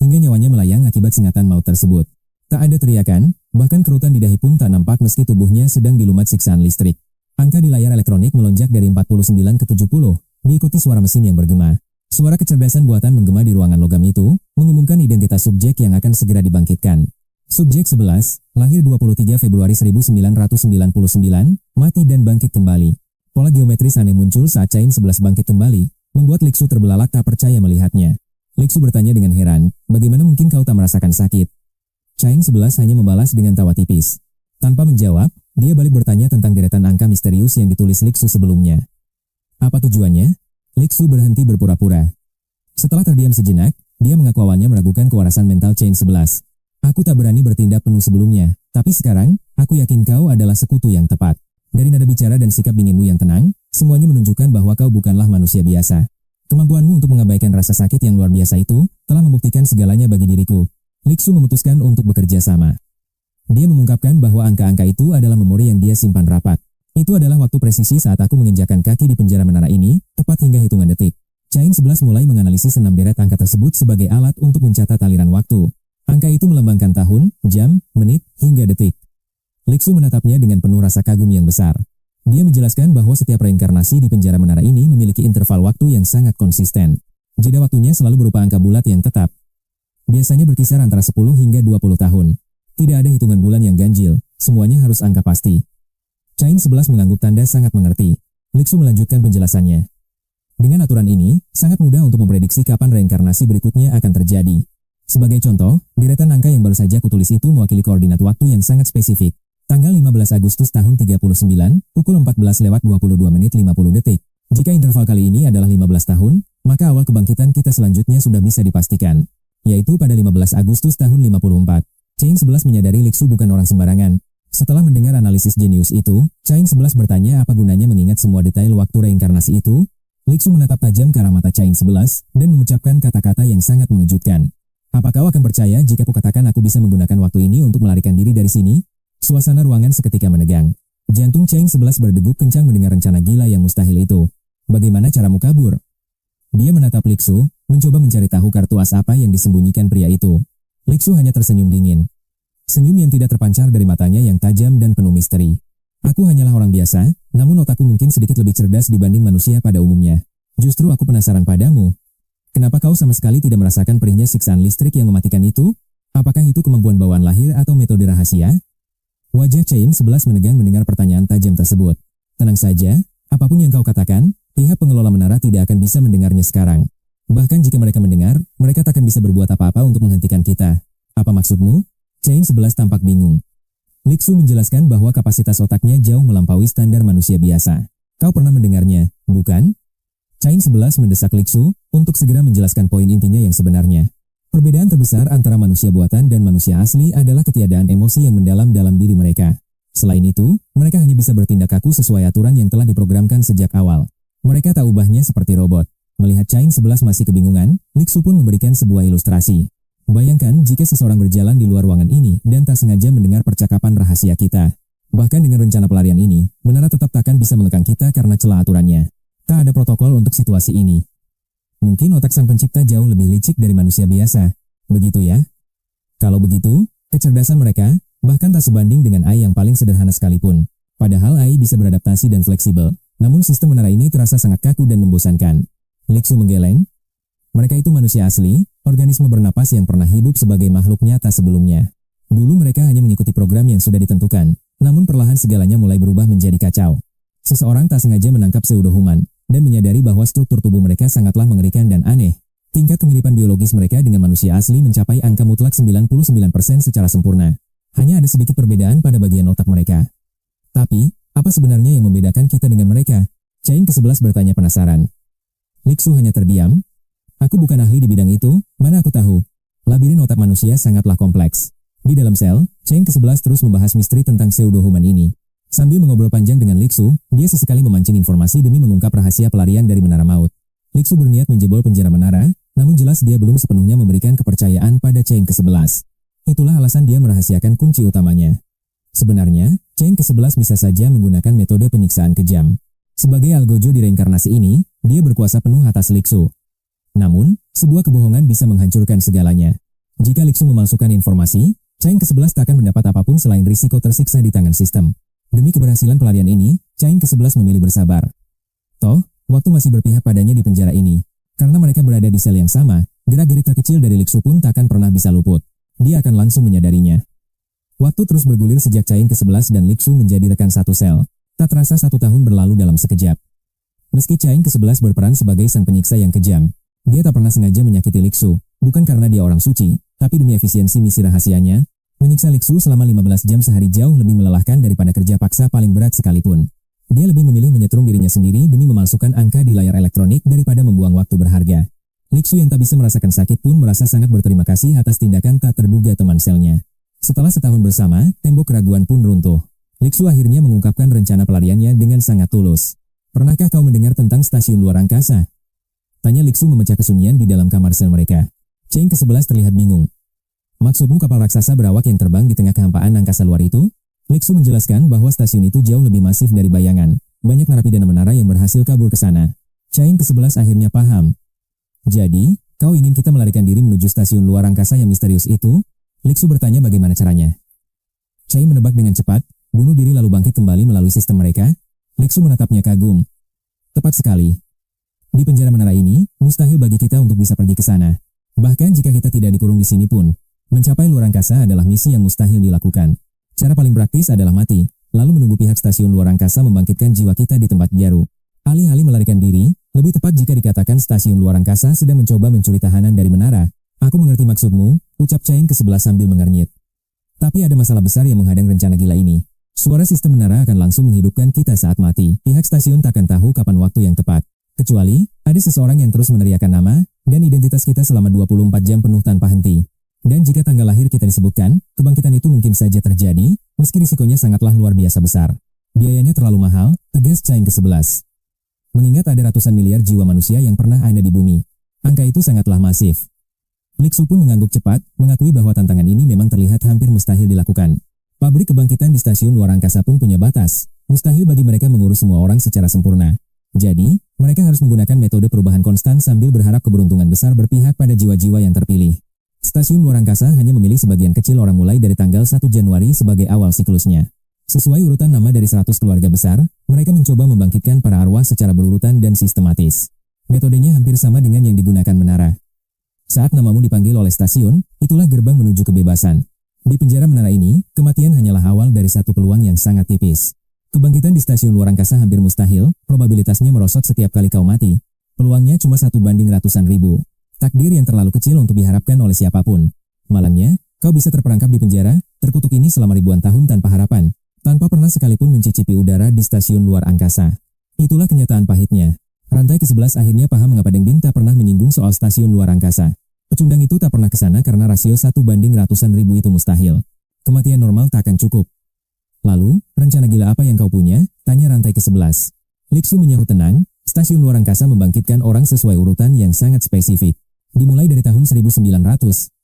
Hingga nyawanya melayang akibat sengatan maut tersebut. Tak ada teriakan, bahkan kerutan di dahi pun tak nampak meski tubuhnya sedang dilumat siksaan listrik. Angka di layar elektronik melonjak dari 49 ke 70, diikuti suara mesin yang bergema. Suara kecerdasan buatan menggema di ruangan logam itu, mengumumkan identitas subjek yang akan segera dibangkitkan. Subjek 11, lahir 23 Februari 1999, mati dan bangkit kembali. Pola geometris aneh muncul saat Chain 11 bangkit kembali, membuat Li Shu terbelalak tak percaya melihatnya. Li Shu bertanya dengan heran, bagaimana mungkin kau tak merasakan sakit? Chain 11 hanya membalas dengan tawa tipis. Tanpa menjawab, dia balik bertanya tentang deretan angka misterius yang ditulis Li Shu sebelumnya. Apa tujuannya? Li Shu berhenti berpura-pura. Setelah terdiam sejenak, dia mengaku awalnya meragukan kewarasan mental Chain 11. Aku tak berani bertindak penuh sebelumnya, Tapi sekarang, aku yakin kau adalah sekutu yang tepat. Dari nada bicara dan sikap dinginmu yang tenang, semuanya menunjukkan bahwa kau bukanlah manusia biasa. Kemampuanmu untuk mengabaikan rasa sakit yang luar biasa itu, telah membuktikan segalanya bagi diriku. Lixu memutuskan untuk bekerja sama. Dia mengungkapkan bahwa angka-angka itu adalah memori yang dia simpan rapat. Itu adalah waktu presisi saat aku menginjakkan kaki di penjara menara ini, tepat hingga hitungan detik. Chain 11 mulai menganalisis 6 deret angka tersebut sebagai alat untuk mencatat aliran waktu. Angka itu melambangkan tahun, jam, menit, hingga detik. Lixu menatapnya dengan penuh rasa kagum yang besar. Dia menjelaskan bahwa setiap reinkarnasi di penjara menara ini memiliki interval waktu yang sangat konsisten. Jeda waktunya selalu berupa angka bulat yang tetap. Biasanya berkisar antara 10 hingga 20 tahun. Tidak ada hitungan bulan yang ganjil, semuanya harus angka pasti. Chain 11 mengangguk tanda sangat mengerti. Lixu melanjutkan penjelasannya. Dengan aturan ini, sangat mudah untuk memprediksi kapan reinkarnasi berikutnya akan terjadi. Sebagai contoh, deretan angka yang baru saja kutulis itu mewakili koordinat waktu yang sangat spesifik. Tanggal 15 Agustus tahun 39, pukul 14:22:50 detik. Jika interval kali ini adalah 15 tahun, maka awal kebangkitan kita selanjutnya sudah bisa dipastikan, yaitu pada 15 Agustus tahun 54. Chain 11 menyadari Lixu bukan orang sembarangan. Setelah mendengar analisis jenius itu, Chain 11 bertanya apa gunanya mengingat semua detail waktu reinkarnasi itu. Lixu menatap tajam ke arah mata Chain 11 dan mengucapkan kata-kata yang sangat mengejutkan. Apa kau akan percaya jika kukatakan aku bisa menggunakan waktu ini untuk melarikan diri dari sini? Suasana ruangan seketika menegang. Jantung Chain 11 berdegup kencang mendengar rencana gila yang mustahil itu. Bagaimana caramu kabur? Dia menatap Lixu, mencoba mencari tahu kartu as apa yang disembunyikan pria itu. Lixu hanya tersenyum dingin. Senyum yang tidak terpancar dari matanya yang tajam dan penuh misteri. Aku hanyalah orang biasa, namun otakku mungkin sedikit lebih cerdas dibanding manusia pada umumnya. Justru aku penasaran padamu. Kenapa kau sama sekali tidak merasakan perihnya siksaan listrik yang mematikan itu? Apakah itu kemampuan bawaan lahir atau metode rahasia? Wajah Chain 11 menegang mendengar pertanyaan tajam tersebut. Tenang saja, apapun yang kau katakan, pihak pengelola menara tidak akan bisa mendengarnya sekarang. Bahkan jika mereka mendengar, mereka tak akan bisa berbuat apa-apa untuk menghentikan kita. Apa maksudmu? Chain 11 tampak bingung. Lixu menjelaskan bahwa kapasitas otaknya jauh melampaui standar manusia biasa. Kau pernah mendengarnya, bukan? Chain 11 mendesak Lixu untuk segera menjelaskan poin intinya yang sebenarnya. Perbedaan terbesar antara manusia buatan dan manusia asli adalah ketiadaan emosi yang mendalam dalam diri mereka. Selain itu, mereka hanya bisa bertindak kaku sesuai aturan yang telah diprogramkan sejak awal. Mereka tak ubahnya seperti robot. Melihat Chain 11 masih kebingungan, Lixu pun memberikan sebuah ilustrasi. Bayangkan jika seseorang berjalan di luar ruangan ini dan tak sengaja mendengar percakapan rahasia kita. Bahkan dengan rencana pelarian ini, menara tetap takkan bisa melekang kita karena celah aturannya. Tak ada protokol untuk situasi ini. Mungkin otak sang pencipta jauh lebih licik dari manusia biasa. Begitu ya? Kalau begitu, kecerdasan mereka bahkan tak sebanding dengan AI yang paling sederhana sekalipun. Padahal AI bisa beradaptasi dan fleksibel, namun sistem menara ini terasa sangat kaku dan membosankan. Lixu menggeleng. Mereka itu manusia asli, organisme bernapas yang pernah hidup sebagai makhluk nyata sebelumnya. Dulu mereka hanya mengikuti program yang sudah ditentukan, namun perlahan segalanya mulai berubah menjadi kacau. Seseorang tak sengaja menangkap pseudo-human, dan menyadari bahwa struktur tubuh mereka sangatlah mengerikan dan aneh. Tingkat kemiripan biologis mereka dengan manusia asli mencapai angka mutlak 99% secara sempurna. Hanya ada sedikit perbedaan pada bagian otak mereka. Tapi, apa sebenarnya yang membedakan kita dengan mereka? Chain ke-11 bertanya penasaran. Lixu hanya terdiam. Aku bukan ahli di bidang itu, mana aku tahu. Labirin otak manusia sangatlah kompleks. Di dalam sel, Chain ke-11 terus membahas misteri tentang pseudo-human ini. Sambil mengobrol panjang dengan Lixu, dia sesekali memancing informasi demi mengungkap rahasia pelarian dari menara maut. Lixu berniat menjebol penjara menara, namun jelas dia belum sepenuhnya memberikan kepercayaan pada Chain ke-11. Itulah alasan dia merahasiakan kunci utamanya. Sebenarnya, Chain ke-11 bisa saja menggunakan metode penyiksaan kejam. Sebagai algojo di reinkarnasi ini, dia berkuasa penuh atas Lixu. Namun, sebuah kebohongan bisa menghancurkan segalanya. Jika Lixu memalsukan informasi, Chain ke-11 tak akan mendapat apapun selain risiko tersiksa di tangan sistem. Demi keberhasilan pelarian ini, Chain ke-11 memilih bersabar. Toh, waktu masih berpihak padanya di penjara ini. Karena mereka berada di sel yang sama, gerak-gerik terkecil dari Lixu pun takkan pernah bisa luput. Dia akan langsung menyadarinya. Waktu terus bergulir sejak Chain ke-11 dan Lixu menjadi rekan satu sel. Tak terasa 1 tahun berlalu dalam sekejap. Meski Chain ke-11 berperan sebagai sang penyiksa yang kejam, dia tak pernah sengaja menyakiti Lixu, bukan karena dia orang suci, tapi demi efisiensi misi rahasianya. Menyiksa Lixu selama 15 jam sehari jauh lebih melelahkan daripada kerja paksa paling berat sekalipun. Dia lebih memilih menyetrum dirinya sendiri demi memalsukan angka di layar elektronik daripada membuang waktu berharga. Lixu yang tak bisa merasakan sakit pun merasa sangat berterima kasih atas tindakan tak terduga teman selnya. Setelah setahun bersama, tembok keraguan pun runtuh. Lixu akhirnya mengungkapkan rencana pelariannya dengan sangat tulus. Pernahkah kau mendengar tentang stasiun luar angkasa? Tanya Lixu memecah kesunyian di dalam kamar sel mereka. Cheng ke-11 terlihat bingung. Maksudmu kapal raksasa berawak yang terbang di tengah kehampaan angkasa luar itu? Lixu menjelaskan bahwa stasiun itu jauh lebih masif dari bayangan. Banyak narapidana menara yang berhasil kabur ke sana. Cheng ke-11 akhirnya paham. Jadi, kau ingin kita melarikan diri menuju stasiun luar angkasa yang misterius itu? Lixu bertanya bagaimana caranya. Cheng menebak dengan cepat, bunuh diri lalu bangkit kembali melalui sistem mereka. Lixu menatapnya kagum. Tepat sekali. Di penjara menara ini, mustahil bagi kita untuk bisa pergi ke sana. Bahkan jika kita tidak dikurung di sini pun, mencapai luar angkasa adalah misi yang mustahil dilakukan. Cara paling praktis adalah mati, lalu menunggu pihak stasiun luar angkasa membangkitkan jiwa kita di tempat baru. Alih-alih melarikan diri, lebih tepat jika dikatakan stasiun luar angkasa sedang mencoba mencuri tahanan dari menara. Aku mengerti maksudmu, ucap Cheng ke-11 sambil mengernyit. Tapi ada masalah besar yang menghadang rencana gila ini. Suara sistem menara akan langsung menghidupkan kita saat mati. Pihak stasiun takkan tahu kapan waktu yang tepat. Kecuali, ada seseorang yang terus meneriakkan nama dan identitas kita selama 24 jam penuh tanpa henti. Dan jika tanggal lahir kita disebutkan, kebangkitan itu mungkin saja terjadi, meski risikonya sangatlah luar biasa besar. Biayanya terlalu mahal, tegas Cheng ke-11. Mengingat ada ratusan miliar jiwa manusia yang pernah ada di bumi. Angka itu sangatlah masif. Lixu pun mengangguk cepat, mengakui bahwa tantangan ini memang terlihat hampir mustahil dilakukan. Pabrik kebangkitan di stasiun luar angkasa pun punya batas. Mustahil bagi mereka mengurus semua orang secara sempurna. Jadi, mereka harus menggunakan metode perubahan konstan sambil berharap keberuntungan besar berpihak pada jiwa-jiwa yang terpilih. Stasiun luar angkasa hanya memilih sebagian kecil orang mulai dari tanggal 1 Januari sebagai awal siklusnya. Sesuai urutan nama dari 100 keluarga besar, mereka mencoba membangkitkan para arwah secara berurutan dan sistematis. Metodenya hampir sama dengan yang digunakan menara. Saat namamu dipanggil oleh stasiun, itulah gerbang menuju kebebasan. Di penjara menara ini, kematian hanyalah awal dari satu peluang yang sangat tipis. Kebangkitan di stasiun luar angkasa hampir mustahil, probabilitasnya merosot setiap kali kau mati. Peluangnya cuma 1 banding ratusan ribu. Takdir yang terlalu kecil untuk diharapkan oleh siapapun. Malangnya, kau bisa terperangkap di penjara, terkutuk ini selama ribuan tahun tanpa harapan, tanpa pernah sekalipun mencicipi udara di stasiun luar angkasa. Itulah kenyataan pahitnya. Rantai ke-11 akhirnya paham mengapa Deng Bin tak pernah menyinggung soal stasiun luar angkasa. Pecundang itu tak pernah ke sana karena rasio 1 banding ratusan ribu itu mustahil. Kematian normal tak akan cukup. Lalu, rencana gila apa yang kau punya? Tanya rantai ke-11. Lixu menyahut tenang, stasiun luar angkasa membangkitkan orang sesuai urutan yang sangat spesifik. Dimulai dari tahun 1900,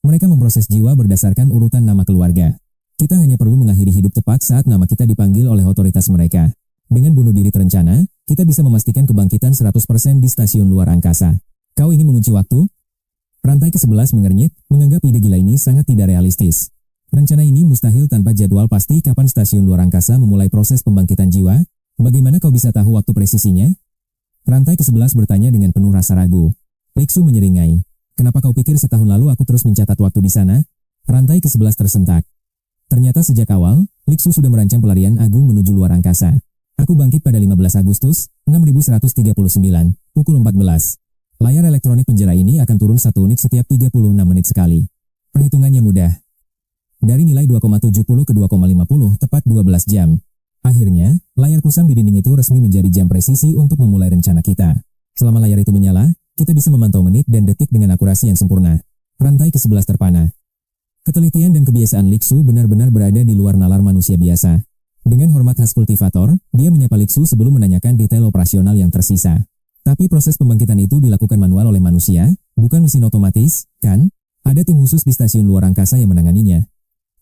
mereka memproses jiwa berdasarkan urutan nama keluarga. Kita hanya perlu mengakhiri hidup tepat saat nama kita dipanggil oleh otoritas mereka. Dengan bunuh diri terencana, kita bisa memastikan kebangkitan 100% di stasiun luar angkasa. Kau ingin mengunci waktu? Rantai ke-11 mengernyit, menganggap ide gila ini sangat tidak realistis. Rencana ini mustahil tanpa jadwal pasti kapan stasiun luar angkasa memulai proses pembangkitan jiwa. Bagaimana kau bisa tahu waktu presisinya? Rantai ke-11 bertanya dengan penuh rasa ragu. Lixu menyeringai. Kenapa kau pikir setahun lalu aku terus mencatat waktu di sana? Rantai ke-11 tersentak. Ternyata sejak awal, Lixu sudah merancang pelarian agung menuju luar angkasa. Aku bangkit pada 15 Agustus, 6139, pukul 14. Layar elektronik penjara ini akan turun 1 unit setiap 36 menit sekali. Perhitungannya mudah. Dari nilai 2,70 ke 2,50 tepat 12 jam. Akhirnya, layar kusam di dinding itu resmi menjadi jam presisi untuk memulai rencana kita. Selama layar itu menyala, kita bisa memantau menit dan detik dengan akurasi yang sempurna. Rantai ke-11 terpana. Ketelitian dan kebiasaan Lixu benar-benar berada di luar nalar manusia biasa. Dengan hormat khas kultivator, dia menyapa Lixu sebelum menanyakan detail operasional yang tersisa. Tapi proses pembangkitan itu dilakukan manual oleh manusia, bukan mesin otomatis, kan? Ada tim khusus di stasiun luar angkasa yang menanganinya.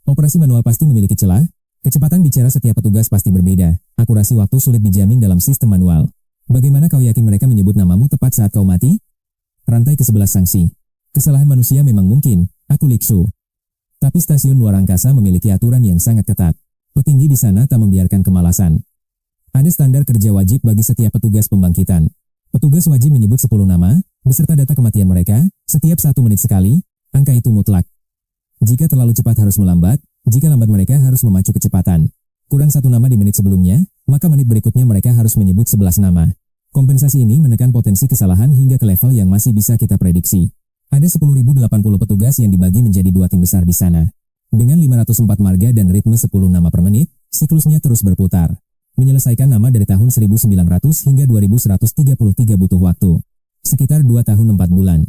Operasi manual pasti memiliki celah, kecepatan bicara setiap petugas pasti berbeda, akurasi waktu sulit dijamin dalam sistem manual. Bagaimana kau yakin mereka menyebut namamu tepat saat kau mati? Rantai ke-11 sanksi. Kesalahan manusia memang mungkin, aku Lixu. Tapi stasiun luar angkasa memiliki aturan yang sangat ketat. Petinggi di sana tak membiarkan kemalasan. Ada standar kerja wajib bagi setiap petugas pembangkitan. Petugas wajib menyebut 10 nama, beserta data kematian mereka, setiap 1 menit sekali, angka itu mutlak. Jika terlalu cepat harus melambat, jika lambat mereka harus memacu kecepatan. Kurang 1 nama di menit sebelumnya, maka menit berikutnya mereka harus menyebut 11 nama. Kompensasi ini menekan potensi kesalahan hingga ke level yang masih bisa kita prediksi. Ada 10.080 petugas yang dibagi menjadi 2 tim besar di sana. Dengan 504 marga dan ritme 10 nama per menit, siklusnya terus berputar. Menyelesaikan nama dari tahun 1900 hingga 2133 butuh waktu. Sekitar 2 tahun 4 bulan.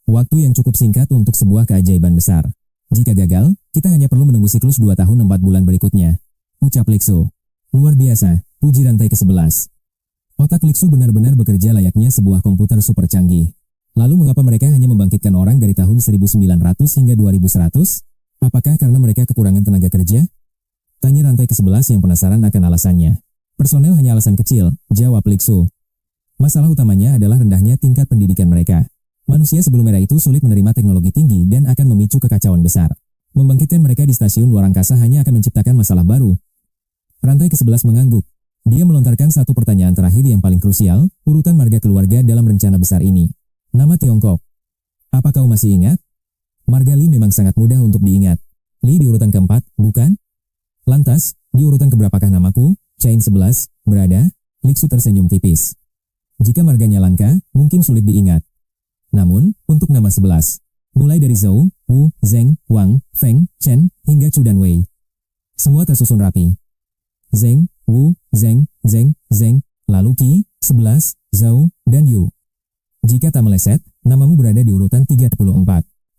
Waktu yang cukup singkat untuk sebuah keajaiban besar. Jika gagal, kita hanya perlu menunggu siklus 2 tahun 4 bulan berikutnya. Ucap Lixu. Luar biasa, puji rantai ke-11. Otak Lixu benar-benar bekerja layaknya sebuah komputer super canggih. Lalu mengapa mereka hanya membangkitkan orang dari tahun 1900 hingga 2100? Apakah karena mereka kekurangan tenaga kerja? Tanya rantai ke-11 yang penasaran akan alasannya. Personel hanya alasan kecil, jawab Lixu. Masalah utamanya adalah rendahnya tingkat pendidikan mereka. Manusia sebelum era itu sulit menerima teknologi tinggi dan akan memicu kekacauan besar. Membangkitkan mereka di stasiun luar angkasa hanya akan menciptakan masalah baru. Rantai ke-11 mengangguk. Dia melontarkan satu pertanyaan terakhir yang paling krusial, urutan marga keluarga dalam rencana besar ini. Nama Tiongkok. Apa kau masih ingat? Marga Li memang sangat mudah untuk diingat. Li di urutan keempat, bukan? Lantas, di urutan keberapakah namaku? Chain 11, berada? Lixu tersenyum tipis. Jika marganya langka, mungkin sulit diingat. Namun, untuk nama 11, mulai dari Zhou, Wu, Zheng, Wang, Feng, Chen, hingga Chu dan Wei, semua tersusun rapi. Zheng, Wu, Zheng, Zheng, lalu Qi, 11, Zhou, dan Yu. Jika tak meleset, namamu berada di urutan 34.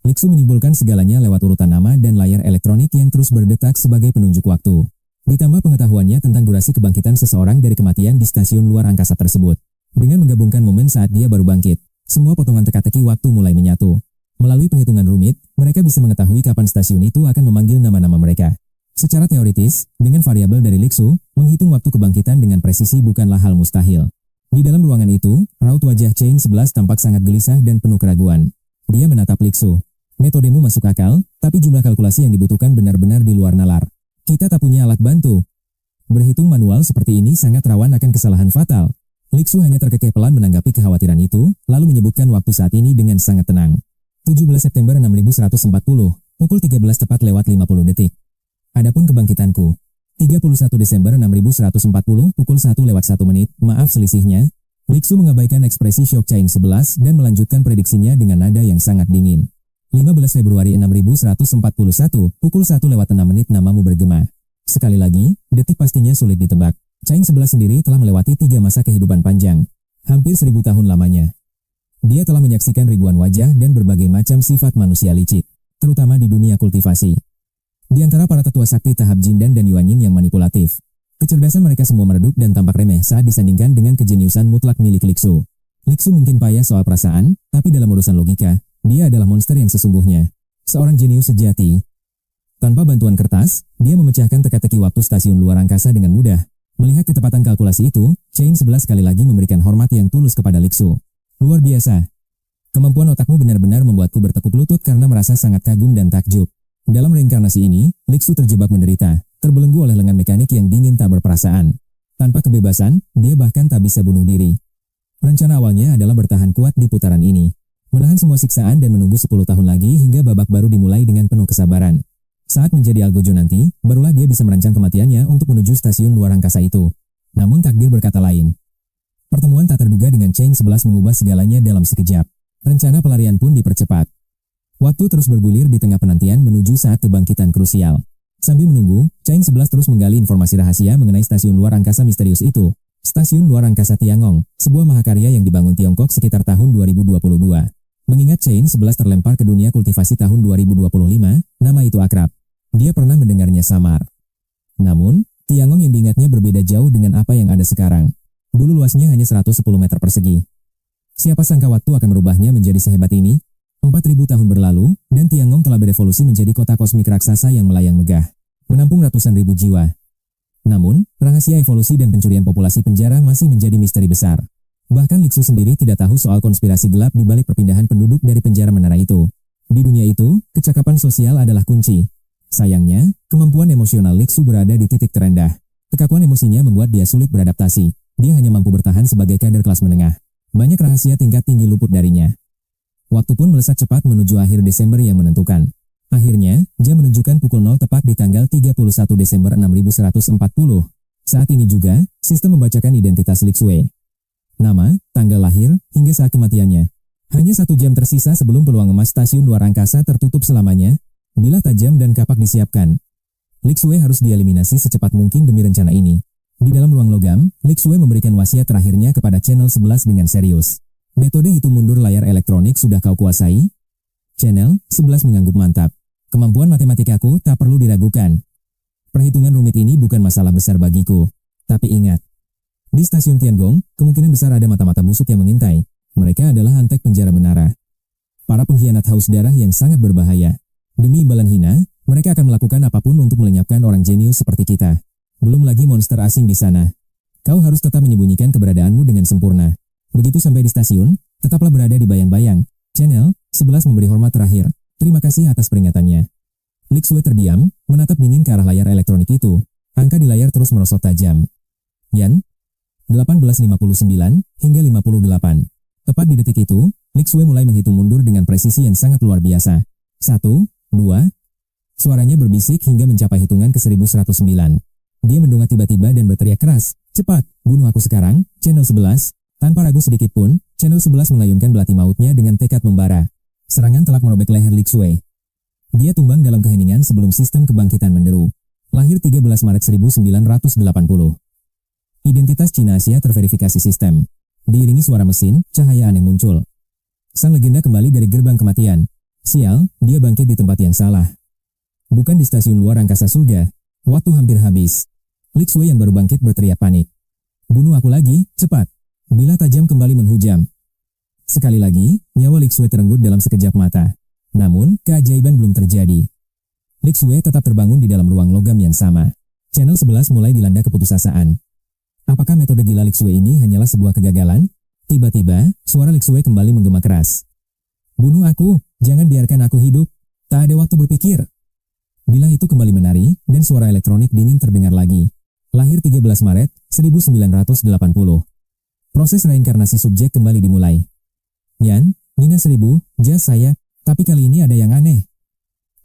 Lixu menyimpulkan segalanya lewat urutan nama dan layar elektronik yang terus berdetak sebagai penunjuk waktu. Ditambah pengetahuannya tentang durasi kebangkitan seseorang dari kematian di stasiun luar angkasa tersebut. Dengan menggabungkan momen saat dia baru bangkit, semua potongan teka-teki waktu mulai menyatu. Melalui perhitungan rumit, mereka bisa mengetahui kapan stasiun itu akan memanggil nama-nama mereka. Secara teoritis, dengan variabel dari Lixu, menghitung waktu kebangkitan dengan presisi bukanlah hal mustahil. Di dalam ruangan itu, raut wajah Chain 11 tampak sangat gelisah dan penuh keraguan. Dia menatap Lixu. Metodemu masuk akal, tapi jumlah kalkulasi yang dibutuhkan benar-benar di luar nalar. Kita tak punya alat bantu. Berhitung manual seperti ini sangat rawan akan kesalahan fatal. Lixu hanya terkekeh pelan menanggapi kekhawatiran itu, lalu menyebutkan waktu saat ini dengan sangat tenang. 17 September 6140, pukul 13 tepat lewat 50 detik. Adapun kebangkitanku, 31 Desember 6140, pukul 1 lewat 1 menit, maaf selisihnya. Lixu mengabaikan ekspresi shock Chain 11 dan melanjutkan prediksinya dengan nada yang sangat dingin. 15 Februari 6141, pukul 1 lewat 6 menit namamu bergema. Sekali lagi, detik pastinya sulit ditebak. Chain 11 sendiri telah melewati 3 masa kehidupan panjang. Hampir 1000 tahun lamanya. Dia telah menyaksikan ribuan wajah dan berbagai macam sifat manusia licik, terutama di dunia kultivasi. Di antara para tetua sakti tahap Jindan dan Yuanying yang manipulatif, kecerdasan mereka semua meredup dan tampak remeh saat disandingkan dengan kejeniusan mutlak milik Lixu. Lixu mungkin payah soal perasaan, tapi dalam urusan logika, dia adalah monster yang sesungguhnya. Seorang jenius sejati. Tanpa bantuan kertas, dia memecahkan teka-teki waktu stasiun luar angkasa dengan mudah. Melihat ketepatan kalkulasi itu, Chain 11 sekali lagi memberikan hormat yang tulus kepada Lixu. Luar biasa. Kemampuan otakmu benar-benar membuatku bertekuk lutut karena merasa sangat kagum dan takjub. Dalam reinkarnasi ini, Lixu terjebak menderita, terbelenggu oleh lengan mekanik yang dingin tak berperasaan. Tanpa kebebasan, dia bahkan tak bisa bunuh diri. Rencana awalnya adalah bertahan kuat di putaran ini. Menahan semua siksaan dan menunggu 10 tahun lagi hingga babak baru dimulai dengan penuh kesabaran. Saat menjadi Algojo nanti, barulah dia bisa merancang kematiannya untuk menuju stasiun luar angkasa itu. Namun takdir berkata lain. Pertemuan tak terduga dengan Chain 11 mengubah segalanya dalam sekejap. Rencana pelarian pun dipercepat. Waktu terus bergulir di tengah penantian menuju saat kebangkitan krusial. Sambil menunggu, Chain 11 terus menggali informasi rahasia mengenai stasiun luar angkasa misterius itu. Stasiun luar angkasa Tiangong, sebuah mahakarya yang dibangun Tiongkok sekitar tahun 2022. Mengingat Chain 11 terlempar ke dunia kultivasi tahun 2025, nama itu akrab. Dia pernah mendengarnya samar. Namun, Tiangong yang diingatnya berbeda jauh dengan apa yang ada sekarang. Dulu luasnya hanya 110 meter persegi. Siapa sangka waktu akan merubahnya menjadi sehebat ini? 4000 tahun berlalu, dan Tiangong telah berevolusi menjadi kota kosmik raksasa yang melayang megah, menampung ratusan ribu jiwa. Namun, rahasia evolusi dan pencurian populasi penjara masih menjadi misteri besar. Bahkan Lixu sendiri tidak tahu soal konspirasi gelap di balik perpindahan penduduk dari penjara menara itu. Di dunia itu, kecakapan sosial adalah kunci. Sayangnya, kemampuan emosional Lixu berada di titik terendah. Kekakuan emosinya membuat dia sulit beradaptasi. Dia hanya mampu bertahan sebagai kader kelas menengah. Banyak rahasia tingkat tinggi luput darinya. Waktu pun melesat cepat menuju akhir Desember yang menentukan. Akhirnya, jam menunjukkan pukul 0 tepat di tanggal 31 Desember 6140. Saat ini juga, sistem membacakan identitas Lixue. Nama, tanggal lahir, hingga saat kematiannya. Hanya 1 jam tersisa sebelum peluang emas stasiun luar angkasa tertutup selamanya. Bilah tajam dan kapak disiapkan. Lixue harus dieliminasi secepat mungkin demi rencana ini. Di dalam ruang logam, Lixue memberikan wasiat terakhirnya kepada Channel 11 dengan serius. Metode hitung mundur layar elektronik sudah kau kuasai? Channel 11 mengangguk mantap. Kemampuan matematikaku tak perlu diragukan. Perhitungan rumit ini bukan masalah besar bagiku. Tapi ingat, di stasiun Tiangong, kemungkinan besar ada mata-mata busuk yang mengintai. Mereka adalah antek penjara menara. Para pengkhianat haus darah yang sangat berbahaya. Demi imbalan hina, mereka akan melakukan apapun untuk melenyapkan orang jenius seperti kita. Belum lagi monster asing di sana. Kau harus tetap menyembunyikan keberadaanmu dengan sempurna. Begitu sampai di stasiun, tetaplah berada di bayang-bayang. Channel 11 memberi hormat terakhir. Terima kasih atas peringatannya. Lixue terdiam, menatap dingin ke arah layar elektronik itu. Angka di layar terus merosot tajam. Yan, 1859 hingga 58. Tepat di detik itu, Lixue mulai menghitung mundur dengan presisi yang sangat luar biasa. 1, 2. Suaranya berbisik hingga mencapai hitungan ke 1109. Dia mendongak tiba-tiba dan berteriak keras. Cepat, bunuh aku sekarang, Channel 11. Tanpa ragu sedikit pun, Channel 11 mengayunkan belati mautnya dengan tekad membara. Serangan telak merobek leher Lixue. Dia tumbang dalam keheningan sebelum sistem kebangkitan menderu. Lahir 13 Maret 1980. Identitas Cina Asia terverifikasi sistem. Diiringi suara mesin, cahaya aneh muncul. Sang legenda kembali dari gerbang kematian. Sial, dia bangkit di tempat yang salah. Bukan di stasiun luar angkasa surga. Waktu hampir habis. Lixue yang baru bangkit berteriak panik. Bunuh aku lagi, cepat. Bilah tajam kembali menghujam. Sekali lagi, nyawa Lixue terenggut dalam sekejap mata. Namun, keajaiban belum terjadi. Lixue tetap terbangun di dalam ruang logam yang sama. Channel 11 mulai dilanda keputusasaan. Apakah metode gila Lixue ini hanyalah sebuah kegagalan? Tiba-tiba, suara Lixue kembali menggema keras. Bunuh aku, jangan biarkan aku hidup. Tak ada waktu berpikir. Bila itu kembali menari, dan suara elektronik dingin terdengar lagi. Lahir 13 Maret 1980. Proses reinkarnasi subjek kembali dimulai. Yan, Nina 1000, jas saya, tapi kali ini ada yang aneh.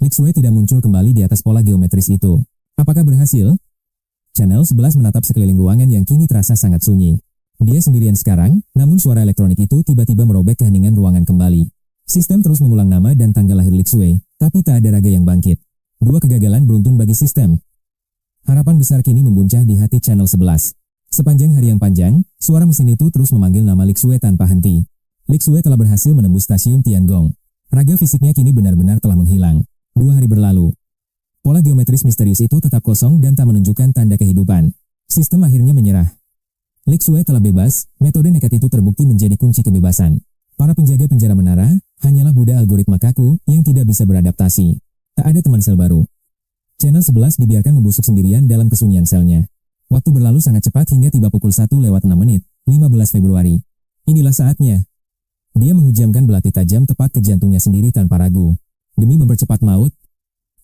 Lixue tidak muncul kembali di atas pola geometris itu. Apakah berhasil? Channel 11 menatap sekeliling ruangan yang kini terasa sangat sunyi. Dia sendirian sekarang, namun suara elektronik itu tiba-tiba merobek keheningan ruangan kembali. Sistem terus mengulang nama dan tanggal lahir Lixue, tapi tak ada raga yang bangkit. Dua kegagalan beruntun bagi sistem. Harapan besar kini membuncah di hati Channel 11. Sepanjang hari yang panjang, suara mesin itu terus memanggil nama Lixue tanpa henti. Lixue telah berhasil menembus stasiun Tiangong. Raga fisiknya kini benar-benar telah menghilang. 2 hari berlalu. Pola geometris misterius itu tetap kosong dan tak menunjukkan tanda kehidupan. Sistem akhirnya menyerah. Lixue telah bebas, metode nekat itu terbukti menjadi kunci kebebasan. Para penjaga penjara menara hanyalah budak algoritma kaku yang tidak bisa beradaptasi. Tak ada teman sel baru. Channel 11 dibiarkan membusuk sendirian dalam kesunyian selnya. Waktu berlalu sangat cepat hingga tiba pukul 1:06, 15 Februari. Inilah saatnya. Dia menghujamkan belati tajam tepat ke jantungnya sendiri tanpa ragu. Demi mempercepat maut,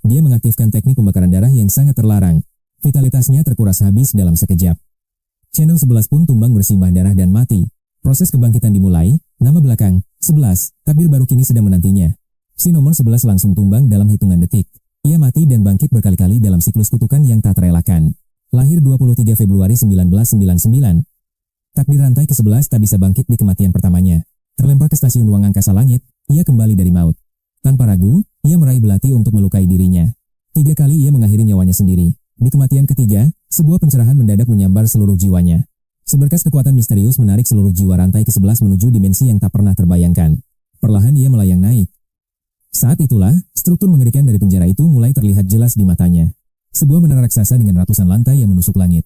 dia mengaktifkan teknik pembakaran darah yang sangat terlarang. Vitalitasnya terkuras habis dalam sekejap. Channel 11 pun tumbang bersimbah darah dan mati. Proses kebangkitan dimulai, nama belakang, 11, takdir baru kini sedang menantinya. Si nomor 11 langsung tumbang dalam hitungan detik. Ia mati dan bangkit berkali-kali dalam siklus kutukan yang tak terelakkan. Lahir 23 Februari 1999. Takdir rantai ke-11 tak bisa bangkit di kematian pertamanya. Terlempar ke stasiun ruang angkasa langit, ia kembali dari maut. Tanpa ragu, ia meraih belati untuk melukai dirinya. 3 kali ia mengakhiri nyawanya sendiri. Di kematian ketiga, sebuah pencerahan mendadak menyambar seluruh jiwanya. Seberkas kekuatan misterius menarik seluruh jiwa rantai ke-11 menuju dimensi yang tak pernah terbayangkan. Perlahan ia melayang naik. Saat itulah, struktur mengerikan dari penjara itu mulai terlihat jelas di matanya. Sebuah menara raksasa dengan ratusan lantai yang menusuk langit.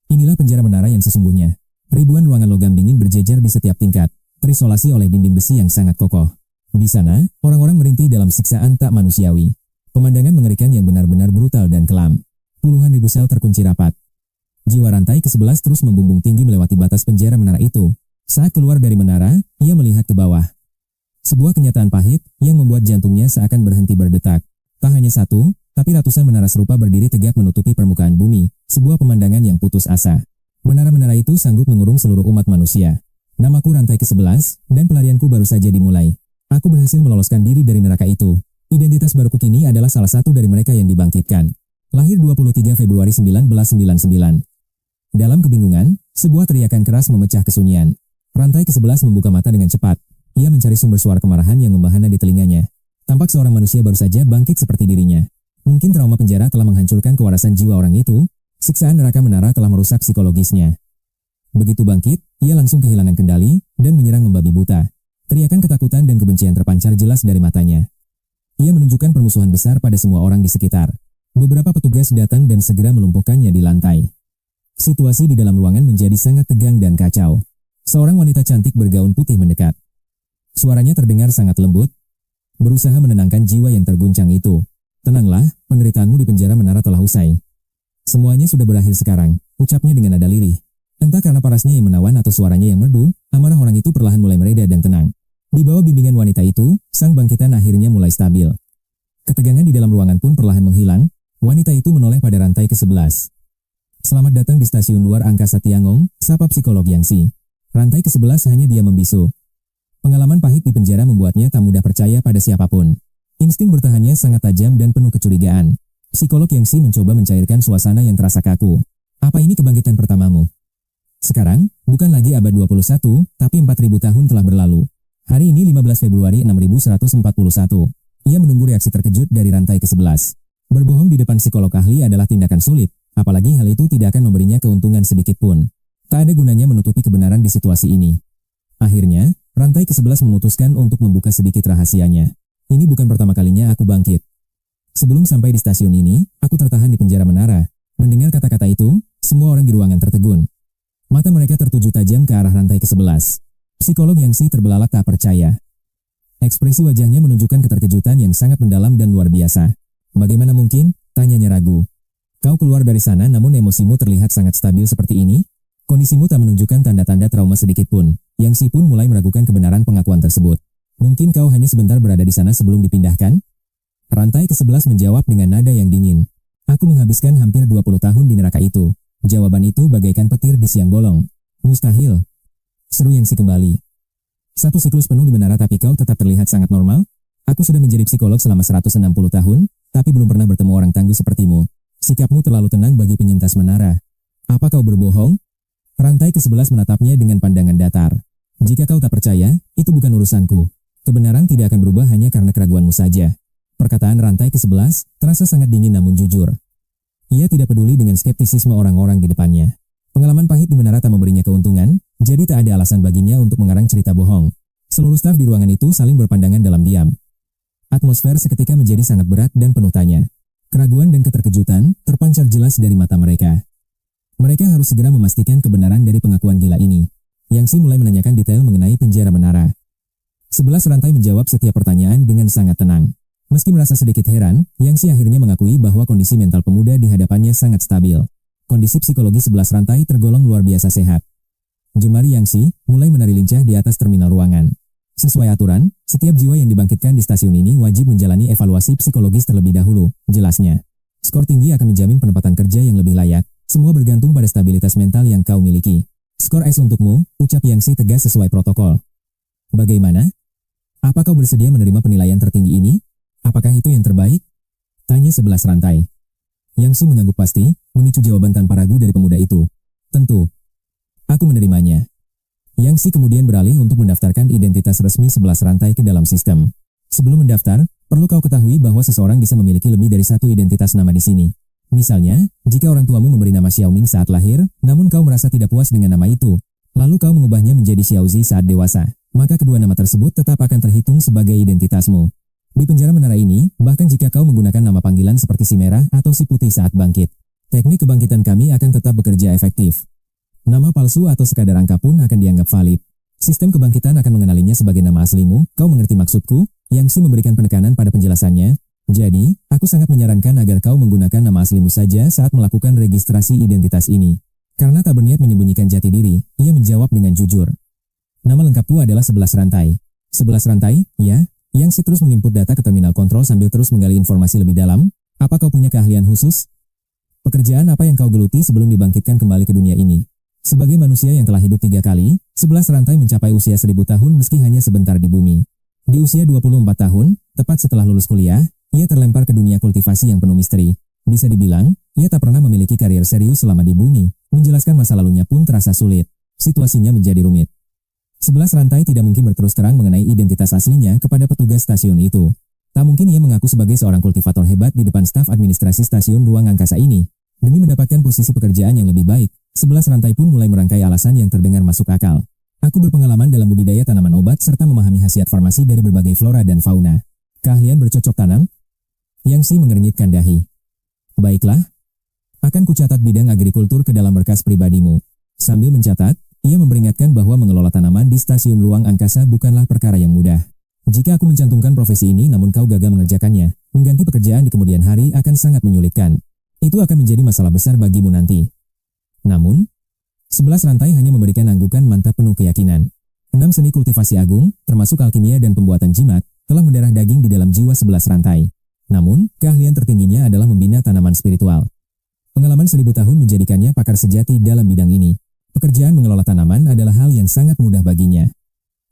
Inilah penjara menara yang sesungguhnya. Ribuan ruangan logam dingin berjejer di setiap tingkat, terisolasi oleh dinding besi yang sangat kokoh. Di sana, orang-orang merintih dalam siksaan tak manusiawi. Pemandangan mengerikan yang benar-benar brutal dan kelam. Puluhan ribu sel terkunci rapat. Jiwa rantai ke-11 terus membumbung tinggi melewati batas penjara menara itu. Saat keluar dari menara, ia melihat ke bawah. Sebuah kenyataan pahit yang membuat jantungnya seakan berhenti berdetak. Tak hanya satu, tapi ratusan menara serupa berdiri tegak menutupi permukaan bumi, sebuah pemandangan yang putus asa. Menara-menara itu sanggup mengurung seluruh umat manusia. Namaku rantai ke-11, dan pelarianku baru saja dimulai. Aku berhasil meloloskan diri dari neraka itu. Identitas baruku kini adalah salah satu dari mereka yang dibangkitkan. Lahir 23 Februari 1999. Dalam kebingungan, sebuah teriakan keras memecah kesunyian. Rantai ke-11 membuka mata dengan cepat. Ia mencari sumber suara kemarahan yang membahana di telinganya. Tampak seorang manusia baru saja bangkit seperti dirinya. Mungkin trauma penjara telah menghancurkan kewarasan jiwa orang itu. Siksaan neraka menara telah merusak psikologisnya. Begitu bangkit, ia langsung kehilangan kendali dan menyerang membabi buta. Teriakan ketakutan dan kebencian terpancar jelas dari matanya. Ia menunjukkan menunjukkan permusuhan besar pada semua orang di sekitar. Beberapa petugas datang dan segera melumpuhkannya di lantai. Situasi di dalam ruangan menjadi sangat tegang dan kacau. Seorang wanita cantik bergaun putih mendekat. Suaranya terdengar sangat lembut, berusaha menenangkan jiwa yang terguncang itu. Tenanglah, penderitaanmu di penjara menara telah usai. Semuanya sudah berakhir sekarang, ucapnya dengan nada lirih. Entah karena parasnya yang menawan atau suaranya yang merdu, amarah orang itu perlahan mulai mereda dan tenang. Di bawah bimbingan wanita itu, sang bangkitan akhirnya mulai stabil. Ketegangan di dalam ruangan pun perlahan menghilang, wanita itu menoleh pada rantai ke-11. Selamat datang di stasiun luar angkasa Tiangong, sapa psikolog Yangxi. Rantai ke-11 hanya dia membisu. Pengalaman pahit di penjara membuatnya tak mudah percaya pada siapapun. Insting bertahannya sangat tajam dan penuh kecurigaan. Psikolog Yangxi mencoba mencairkan suasana yang terasa kaku. Apa ini kebangkitan pertamamu? Sekarang, bukan lagi abad 21, tapi 4000 tahun telah berlalu. Hari ini 15 Februari 6141. Ia menunggu reaksi terkejut dari rantai ke-11. Berbohong di depan psikolog ahli adalah tindakan sulit. Apalagi hal itu tidak akan memberinya keuntungan sedikit pun. Tak ada gunanya menutupi kebenaran di situasi ini. Akhirnya, rantai ke-11 memutuskan untuk membuka sedikit rahasianya. Ini bukan pertama kalinya aku bangkit. Sebelum sampai di stasiun ini, aku tertahan di penjara menara. Mendengar kata-kata itu, semua orang di ruangan tertegun. Mata mereka tertuju tajam ke arah rantai ke-11. Psikolog Yangxi terbelalak tak percaya. Ekspresi wajahnya menunjukkan keterkejutan yang sangat mendalam dan luar biasa. Bagaimana mungkin? Tanyanya ragu. Kau keluar dari sana namun emosimu terlihat sangat stabil seperti ini? Kondisimu tak menunjukkan tanda-tanda trauma sedikit pun. Yangxi pun mulai meragukan kebenaran pengakuan tersebut. Mungkin kau hanya sebentar berada di sana sebelum dipindahkan? Rantai ke-11 menjawab dengan nada yang dingin. Aku menghabiskan hampir 20 tahun di neraka itu. Jawaban itu bagaikan petir di siang bolong. Mustahil. Seru Yangxi kembali. Satu siklus penuh di menara tapi kau tetap terlihat sangat normal? Aku sudah menjadi psikolog selama 160 tahun, tapi belum pernah bertemu orang tangguh sepertimu. Sikapmu terlalu tenang bagi penyintas menara. Apa kau berbohong? Rantai ke-11 menatapnya dengan pandangan datar. Jika kau tak percaya, itu bukan urusanku. Kebenaran tidak akan berubah hanya karena keraguanmu saja. Perkataan rantai ke-11 terasa sangat dingin namun jujur. Ia tidak peduli dengan skeptisisme orang-orang di depannya. Pengalaman pahit di menara tak memberinya keuntungan, jadi tak ada alasan baginya untuk mengarang cerita bohong. Seluruh staf di ruangan itu saling berpandangan dalam diam. Atmosfer seketika menjadi sangat berat dan penuh tanya. Keraguan dan keterkejutan terpancar jelas dari mata mereka. Mereka harus segera memastikan kebenaran dari pengakuan gila ini. Yangxi mulai menanyakan detail mengenai penjara menara. 11 rantai menjawab setiap pertanyaan dengan sangat tenang. Meski merasa sedikit heran, Yangxi akhirnya mengakui bahwa kondisi mental pemuda di hadapannya sangat stabil. Kondisi psikologi 11 rantai tergolong luar biasa sehat. Jemari Yangxi mulai menari lincah di atas terminal ruangan. Sesuai aturan, setiap jiwa yang dibangkitkan di stasiun ini wajib menjalani evaluasi psikologis terlebih dahulu, jelasnya. Skor tinggi akan menjamin penempatan kerja yang lebih layak. Semua bergantung pada stabilitas mental yang kau miliki. Skor S untukmu, ucap Yangxi tegas sesuai protokol. Bagaimana? Apa kau bersedia menerima penilaian tertinggi ini? Apakah itu yang terbaik? Tanya 11 rantai. Yangxi mengangguk pasti, memicu jawaban tanpa ragu dari pemuda itu. Tentu. Aku menerimanya. Yangxi kemudian beralih untuk mendaftarkan identitas resmi 11 rantai ke dalam sistem. Sebelum mendaftar, perlu kau ketahui bahwa seseorang bisa memiliki lebih dari satu identitas nama di sini. Misalnya, jika orang tuamu memberi nama Xiaoming saat lahir, namun kau merasa tidak puas dengan nama itu, lalu kau mengubahnya menjadi Xiaozi saat dewasa, maka kedua nama tersebut tetap akan terhitung sebagai identitasmu. Di penjara menara ini, bahkan jika kau menggunakan nama panggilan seperti si merah atau si putih saat bangkit, teknik kebangkitan kami akan tetap bekerja efektif. Nama palsu atau sekadar angka pun akan dianggap valid. Sistem kebangkitan akan mengenalinya sebagai nama aslimu, kau mengerti maksudku? Yangxi memberikan penekanan pada penjelasannya. Jadi, aku sangat menyarankan agar kau menggunakan nama aslimu saja saat melakukan registrasi identitas ini. Karena tak berniat menyembunyikan jati diri, ia menjawab dengan jujur. Nama lengkapku adalah 11 rantai. 11 rantai, ya? Yangxi terus menginput data ke terminal kontrol sambil terus menggali informasi lebih dalam. Apa kau punya keahlian khusus? Pekerjaan apa yang kau geluti sebelum dibangkitkan kembali ke dunia ini? Sebagai manusia yang telah hidup 3 kali, 11 rantai mencapai usia 1000 tahun meski hanya sebentar di bumi. Di usia 24 tahun, tepat setelah lulus kuliah, ia terlempar ke dunia kultivasi yang penuh misteri. Bisa dibilang, ia tak pernah memiliki karier serius selama di bumi. Menjelaskan masa lalunya pun terasa sulit. Situasinya menjadi rumit. 11 rantai tidak mungkin berterus terang mengenai identitas aslinya kepada petugas stasiun itu. Tak mungkin ia mengaku sebagai seorang kultivator hebat di depan staf administrasi stasiun ruang angkasa ini. Demi mendapatkan posisi pekerjaan yang lebih baik, 11 rantai pun mulai merangkai alasan yang terdengar masuk akal. Aku berpengalaman dalam budidaya tanaman obat serta memahami khasiat farmasi dari berbagai flora dan fauna. Keahlian bercocok tanam, Yang Si mengernyitkan dahi. Baiklah. Akan kucatat bidang agrikultur ke dalam berkas pribadimu. Sambil mencatat, ia memperingatkan bahwa mengelola tanaman di stasiun ruang angkasa bukanlah perkara yang mudah. Jika aku mencantumkan profesi ini namun kau gagal mengerjakannya, mengganti pekerjaan di kemudian hari akan sangat menyulitkan. Itu akan menjadi masalah besar bagimu nanti. Namun, 11 rantai hanya memberikan anggukan mantap penuh keyakinan. 6 seni kultivasi agung, termasuk alkimia dan pembuatan jimat, telah mendarah daging di dalam jiwa 11 rantai. Namun, keahlian tertingginya adalah membina tanaman spiritual. Pengalaman 1000 tahun menjadikannya pakar sejati dalam bidang ini. Pekerjaan mengelola tanaman adalah hal yang sangat mudah baginya.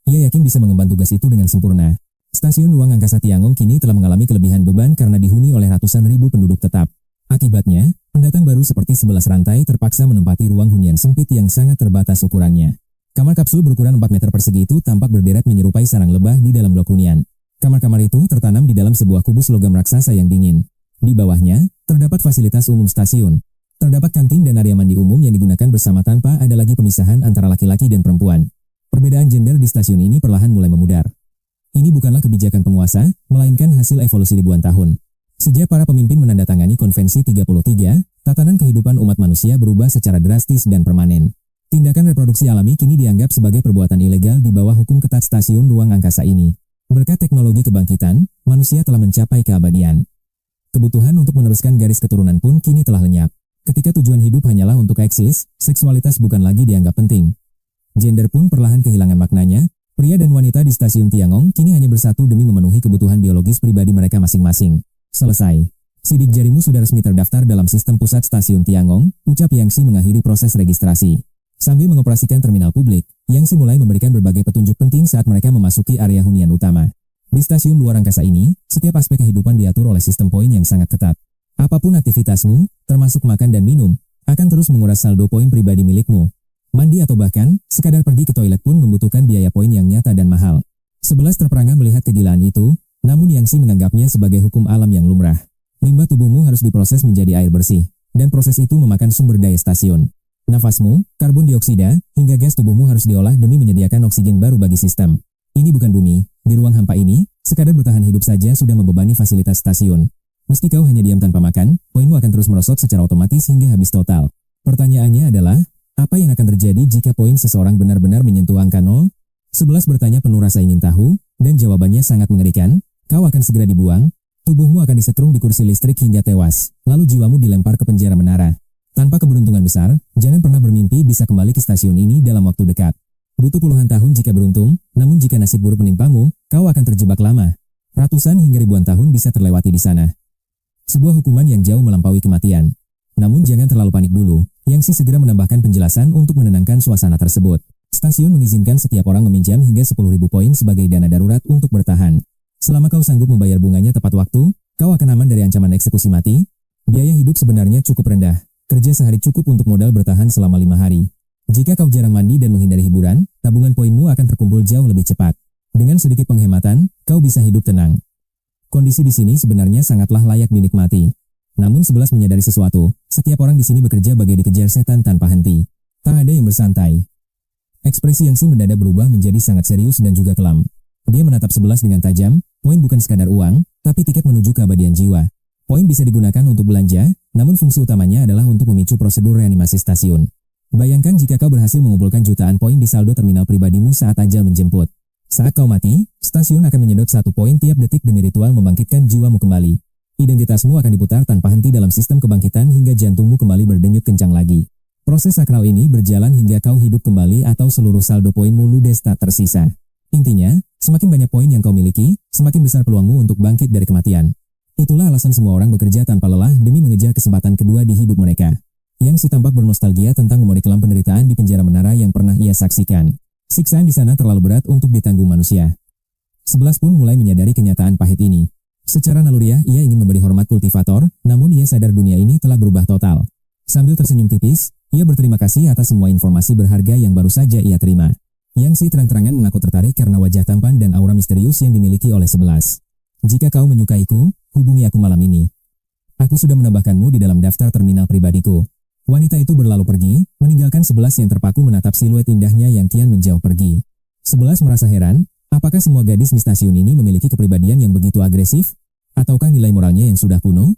Ia yakin bisa mengemban tugas itu dengan sempurna. Stasiun ruang angkasa Tiangong kini telah mengalami kelebihan beban karena dihuni oleh ratusan ribu penduduk tetap. Akibatnya, pendatang baru seperti 11 rantai terpaksa menempati ruang hunian sempit yang sangat terbatas ukurannya. Kamar kapsul berukuran 4 meter persegi itu tampak berderet menyerupai sarang lebah di dalam blok hunian. Kamar-kamar itu tertanam di dalam sebuah kubus logam raksasa yang dingin. Di bawahnya, terdapat fasilitas umum stasiun. Terdapat kantin dan area mandi umum yang digunakan bersama tanpa ada lagi pemisahan antara laki-laki dan perempuan. Perbedaan gender di stasiun ini perlahan mulai memudar. Ini bukanlah kebijakan penguasa, melainkan hasil evolusi ribuan tahun. Sejak para pemimpin menandatangani Konvensi 33, tatanan kehidupan umat manusia berubah secara drastis dan permanen. Tindakan reproduksi alami kini dianggap sebagai perbuatan ilegal di bawah hukum ketat stasiun ruang angkasa ini. Berkat teknologi kebangkitan, manusia telah mencapai keabadian. Kebutuhan untuk meneruskan garis keturunan pun kini telah lenyap. Ketika tujuan hidup hanyalah untuk eksis, seksualitas bukan lagi dianggap penting. Gender pun perlahan kehilangan maknanya. Pria dan wanita di stasiun Tiangong kini hanya bersatu demi memenuhi kebutuhan biologis pribadi mereka masing-masing. Selesai. Sidik jarimu sudah resmi terdaftar dalam sistem pusat stasiun Tiangong, ucap Yang Si mengakhiri proses registrasi. Sambil mengoperasikan terminal publik, Yang Si mulai memberikan berbagai petunjuk penting saat mereka memasuki area hunian utama. Di stasiun luar angkasa ini, setiap aspek kehidupan diatur oleh sistem poin yang sangat ketat. Apapun aktivitasmu, termasuk makan dan minum, akan terus menguras saldo poin pribadi milikmu. Mandi atau bahkan, sekadar pergi ke toilet pun membutuhkan biaya poin yang nyata dan mahal. 11 terperangah melihat kegilaan itu, namun Yang Si menganggapnya sebagai hukum alam yang lumrah. Limbah tubuhmu harus diproses menjadi air bersih, dan proses itu memakan sumber daya stasiun. Nafasmu, karbon dioksida, hingga gas tubuhmu harus diolah demi menyediakan oksigen baru bagi sistem. Ini bukan bumi, di ruang hampa ini, sekadar bertahan hidup saja sudah membebani fasilitas stasiun. Meski kau hanya diam tanpa makan, poinmu akan terus merosot secara otomatis hingga habis total. Pertanyaannya adalah, apa yang akan terjadi jika poin seseorang benar-benar menyentuh angka 0? 11 bertanya penuh rasa ingin tahu, dan jawabannya sangat mengerikan. Kau akan segera dibuang, tubuhmu akan disetrum di kursi listrik hingga tewas, lalu jiwamu dilempar ke penjara menara. Tanpa keberuntungan besar, jangan pernah bermimpi bisa kembali ke stasiun ini dalam waktu dekat. Butuh puluhan tahun jika beruntung, namun jika nasib buruk menimpamu, kau akan terjebak lama. Ratusan hingga ribuan tahun bisa terlewati di sana. Sebuah hukuman yang jauh melampaui kematian. Namun jangan terlalu panik dulu, Yang Si segera menambahkan penjelasan untuk menenangkan suasana tersebut. Stasiun mengizinkan setiap orang meminjam hingga 10.000 poin sebagai dana darurat untuk bertahan. Selama kau sanggup membayar bunganya tepat waktu, kau akan aman dari ancaman eksekusi mati. Biaya hidup sebenarnya cukup rendah. Kerja sehari cukup untuk modal bertahan selama 5 hari. Jika kau jarang mandi dan menghindari hiburan, tabungan poinmu akan terkumpul jauh lebih cepat. Dengan sedikit penghematan, kau bisa hidup tenang. Kondisi di sini sebenarnya sangatlah layak dinikmati. Namun 11 menyadari sesuatu, setiap orang di sini bekerja bagai dikejar setan tanpa henti. Tak ada yang bersantai. Ekspresi Yang Si mendadak berubah menjadi sangat serius dan juga kelam. Dia menatap 11 dengan tajam, poin bukan sekadar uang, tapi tiket menuju keabadian jiwa. Poin bisa digunakan untuk belanja, namun fungsi utamanya adalah untuk memicu prosedur reanimasi stasiun. Bayangkan jika kau berhasil mengumpulkan jutaan poin di saldo terminal pribadimu saat ajal menjemput. Saat kau mati, stasiun akan menyedot 1 poin tiap detik demi ritual membangkitkan jiwamu kembali. Identitasmu akan diputar tanpa henti dalam sistem kebangkitan hingga jantungmu kembali berdenyut kencang lagi. Proses sakral ini berjalan hingga kau hidup kembali atau seluruh saldo poinmu ludes tak tersisa. Intinya, semakin banyak poin yang kau miliki, semakin besar peluangmu untuk bangkit dari kematian. Itulah alasan semua orang bekerja tanpa lelah demi mengejar kesempatan kedua di hidup mereka. Yang Si tampak bernostalgia tentang memori kelam penderitaan di penjara menara yang pernah ia saksikan. Siksaan di sana terlalu berat untuk ditanggung manusia. 11 pun mulai menyadari kenyataan pahit ini. Secara naluriah, ia ingin memberi hormat kultivator, namun ia sadar dunia ini telah berubah total. Sambil tersenyum tipis, ia berterima kasih atas semua informasi berharga yang baru saja ia terima. Yang Si terang-terangan mengaku tertarik karena wajah tampan dan aura misterius yang dimiliki oleh 11. Jika kau menyukaiku, hubungi aku malam ini. Aku sudah menambahkanmu di dalam daftar terminal pribadiku. Wanita itu berlalu pergi, meninggalkan 11 yang terpaku menatap siluet indahnya yang kian menjauh pergi. 11 merasa heran, apakah semua gadis di stasiun ini memiliki kepribadian yang begitu agresif? Ataukah nilai moralnya yang sudah kuno?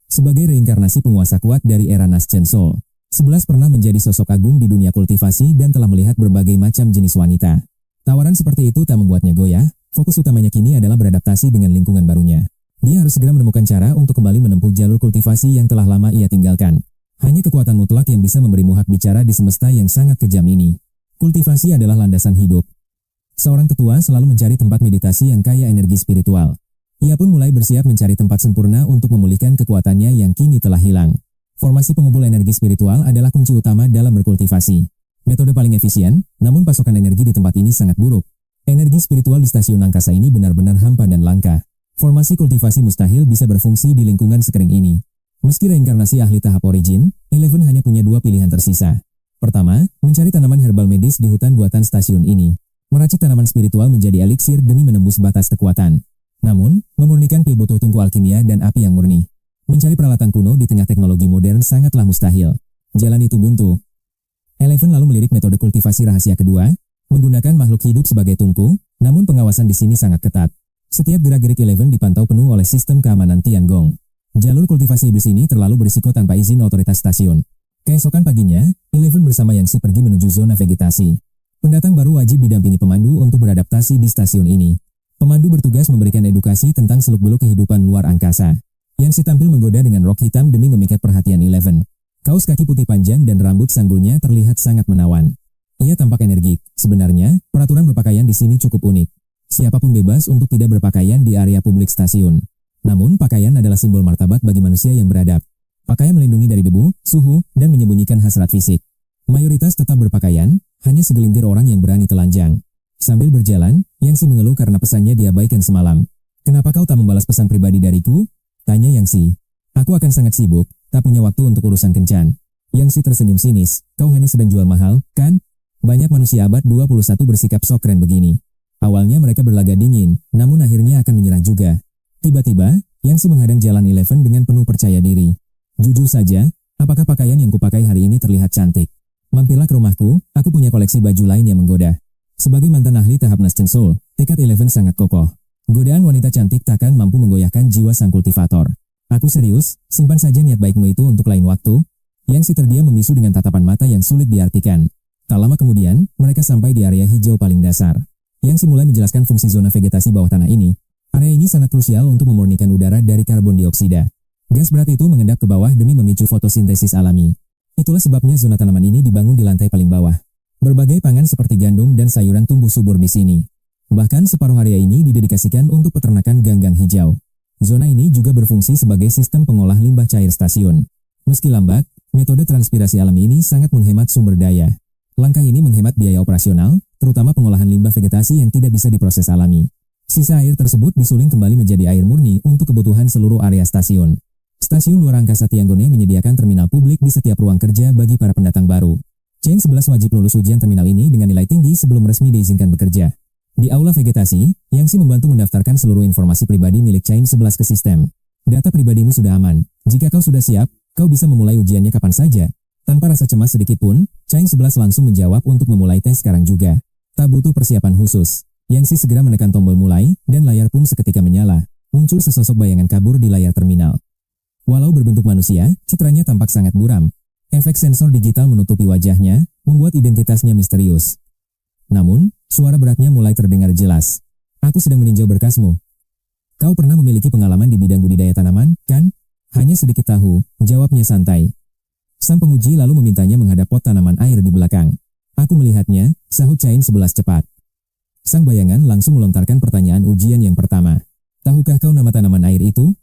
Sebagai reinkarnasi penguasa kuat dari era Nascent Soul, 11 pernah menjadi sosok agung di dunia kultivasi dan telah melihat berbagai macam jenis wanita. Tawaran seperti itu tak membuatnya goyah, fokus utamanya kini adalah beradaptasi dengan lingkungan barunya. Dia harus segera menemukan cara untuk kembali menempuh jalur kultivasi yang telah lama ia tinggalkan. Hanya kekuatan mutlak yang bisa memberimu hak bicara di semesta yang sangat kejam ini. Kultivasi adalah landasan hidup. Seorang tetua selalu mencari tempat meditasi yang kaya energi spiritual. Ia pun mulai bersiap mencari tempat sempurna untuk memulihkan kekuatannya yang kini telah hilang. Formasi pengumpul energi spiritual adalah kunci utama dalam berkultivasi. Metode paling efisien, namun pasokan energi di tempat ini sangat buruk. Energi spiritual di stasiun angkasa ini benar-benar hampa dan langka. Formasi kultivasi mustahil bisa berfungsi di lingkungan sekering ini. Meski reinkarnasi ahli tahap origin, Eleven hanya punya dua pilihan tersisa. Pertama, mencari tanaman herbal medis di hutan buatan stasiun ini. Meracik tanaman spiritual menjadi eliksir demi menembus batas kekuatan. Namun, memurnikan pil butuh tungku alkimia dan api yang murni. Mencari peralatan kuno di tengah teknologi modern sangatlah mustahil. Jalan itu buntu. Eleven lalu melirik metode kultivasi rahasia kedua, menggunakan makhluk hidup sebagai tungku, namun pengawasan di sini sangat ketat. Setiap gerak-gerik Eleven dipantau penuh oleh sistem keamanan Tiangong. Jalur kultivasi iblis ini terlalu berisiko tanpa izin otoritas stasiun. Keesokan paginya, Eleven bersama Yang Si pergi menuju zona vegetasi. Pendatang baru wajib didampingi pemandu untuk beradaptasi di stasiun ini. Pemandu bertugas memberikan edukasi tentang seluk-beluk kehidupan luar angkasa. Yang Si tampil menggoda dengan rok hitam demi memikat perhatian Eleven. Kaos kaki putih panjang dan rambut sanggulnya terlihat sangat menawan. Ia tampak energik. Sebenarnya, peraturan berpakaian di sini cukup unik. Siapapun bebas untuk tidak berpakaian di area publik stasiun. Namun, pakaian adalah simbol martabat bagi manusia yang beradab. Pakaian melindungi dari debu, suhu, dan menyembunyikan hasrat fisik. Mayoritas tetap berpakaian, hanya segelintir orang yang berani telanjang. Sambil berjalan, Yang Si mengeluh karena pesannya diabaikan semalam. "Kenapa kau tak membalas pesan pribadi dariku?" tanya Yang Si. "Aku akan sangat sibuk, tak punya waktu untuk urusan kencan." Yang Si tersenyum sinis. "Kau hanya sedang jual mahal, kan? Banyak manusia abad 21 bersikap sok keren begini." Awalnya mereka berlagak dingin, namun akhirnya akan menyerah juga. Tiba-tiba, Yang Si menghadang jalan Eleven dengan penuh percaya diri. "Jujur saja, apakah pakaian yang kupakai hari ini terlihat cantik? Mampirlah ke rumahku, aku punya koleksi baju lain yang menggoda." Sebagai mantan ahli tahap Nascent Soul, tekad Eleven sangat kokoh. Godaan wanita cantik takkan mampu menggoyahkan jiwa sang kultivator. "Aku serius, simpan saja niat baikmu itu untuk lain waktu." Yang Si terdiam membisu dengan tatapan mata yang sulit diartikan. Tak lama kemudian, mereka sampai di area hijau paling dasar. Yang Si mulai menjelaskan fungsi zona vegetasi bawah tanah ini. Area ini sangat krusial untuk memurnikan udara dari karbon dioksida. Gas berat itu mengendap ke bawah demi memicu fotosintesis alami. Itulah sebabnya zona tanaman ini dibangun di lantai paling bawah. Berbagai pangan seperti gandum dan sayuran tumbuh subur di sini. Bahkan separuh area ini didedikasikan untuk peternakan ganggang hijau. Zona ini juga berfungsi sebagai sistem pengolah limbah cair stasiun. Meski lambat, metode transpirasi alami ini sangat menghemat sumber daya. Langkah ini menghemat biaya operasional, terutama pengolahan limbah vegetasi yang tidak bisa diproses alami. Sisa air tersebut disuling kembali menjadi air murni untuk kebutuhan seluruh area stasiun. Stasiun luar angkasa Tiangong menyediakan terminal publik di setiap ruang kerja bagi para pendatang baru. Chain 11 wajib lulus ujian terminal ini dengan nilai tinggi sebelum resmi diizinkan bekerja. Di aula vegetasi, Yang Si membantu mendaftarkan seluruh informasi pribadi milik Chain 11 ke sistem. "Data pribadimu sudah aman. Jika kau sudah siap, kau bisa memulai ujiannya kapan saja." Tanpa rasa cemas sedikit pun, Chain 11 langsung menjawab untuk memulai tes sekarang juga. Tak butuh persiapan khusus. Yang Si segera menekan tombol mulai, dan layar pun seketika menyala. Muncul sesosok bayangan kabur di layar terminal. Walau berbentuk manusia, citranya tampak sangat buram. Efek sensor digital menutupi wajahnya, membuat identitasnya misterius. Namun, suara beratnya mulai terdengar jelas. "Aku sedang meninjau berkasmu. Kau pernah memiliki pengalaman di bidang budidaya tanaman, kan?" "Hanya sedikit tahu," jawabnya santai. Sang penguji lalu memintanya menghadap pot tanaman air di belakang. "Aku melihatnya," sahut Chain 11 cepat. Sang bayangan langsung melontarkan pertanyaan ujian yang pertama. "Tahukah kau nama tanaman air itu?"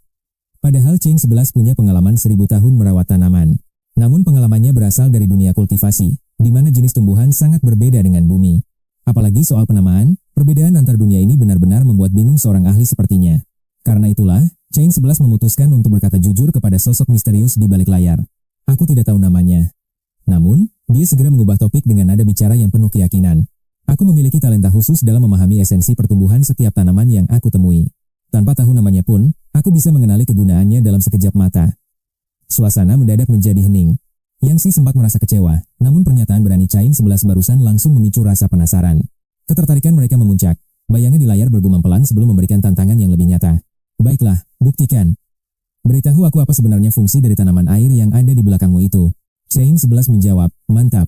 Padahal Chain 11 punya pengalaman 1000 tahun merawat tanaman. Namun pengalamannya berasal dari dunia kultivasi, di mana jenis tumbuhan sangat berbeda dengan bumi. Apalagi soal penamaan, perbedaan antar dunia ini benar-benar membuat bingung seorang ahli sepertinya. Karena itulah, Chain 11 memutuskan untuk berkata jujur kepada sosok misterius di balik layar. "Aku tidak tahu namanya." Namun, dia segera mengubah topik dengan nada bicara yang penuh keyakinan. "Aku memiliki talenta khusus dalam memahami esensi pertumbuhan setiap tanaman yang aku temui. Tanpa tahu namanya pun, aku bisa mengenali kegunaannya dalam sekejap mata." Suasana mendadak menjadi hening. Yang Si sempat merasa kecewa, namun pernyataan berani Chain 11 barusan langsung memicu rasa penasaran. Ketertarikan mereka memuncak. Bayangan di layar bergumam pelan sebelum memberikan tantangan yang lebih nyata. Baiklah, buktikan. Beritahu aku apa sebenarnya fungsi dari tanaman air yang ada di belakangmu itu. Chain 11 menjawab, mantap.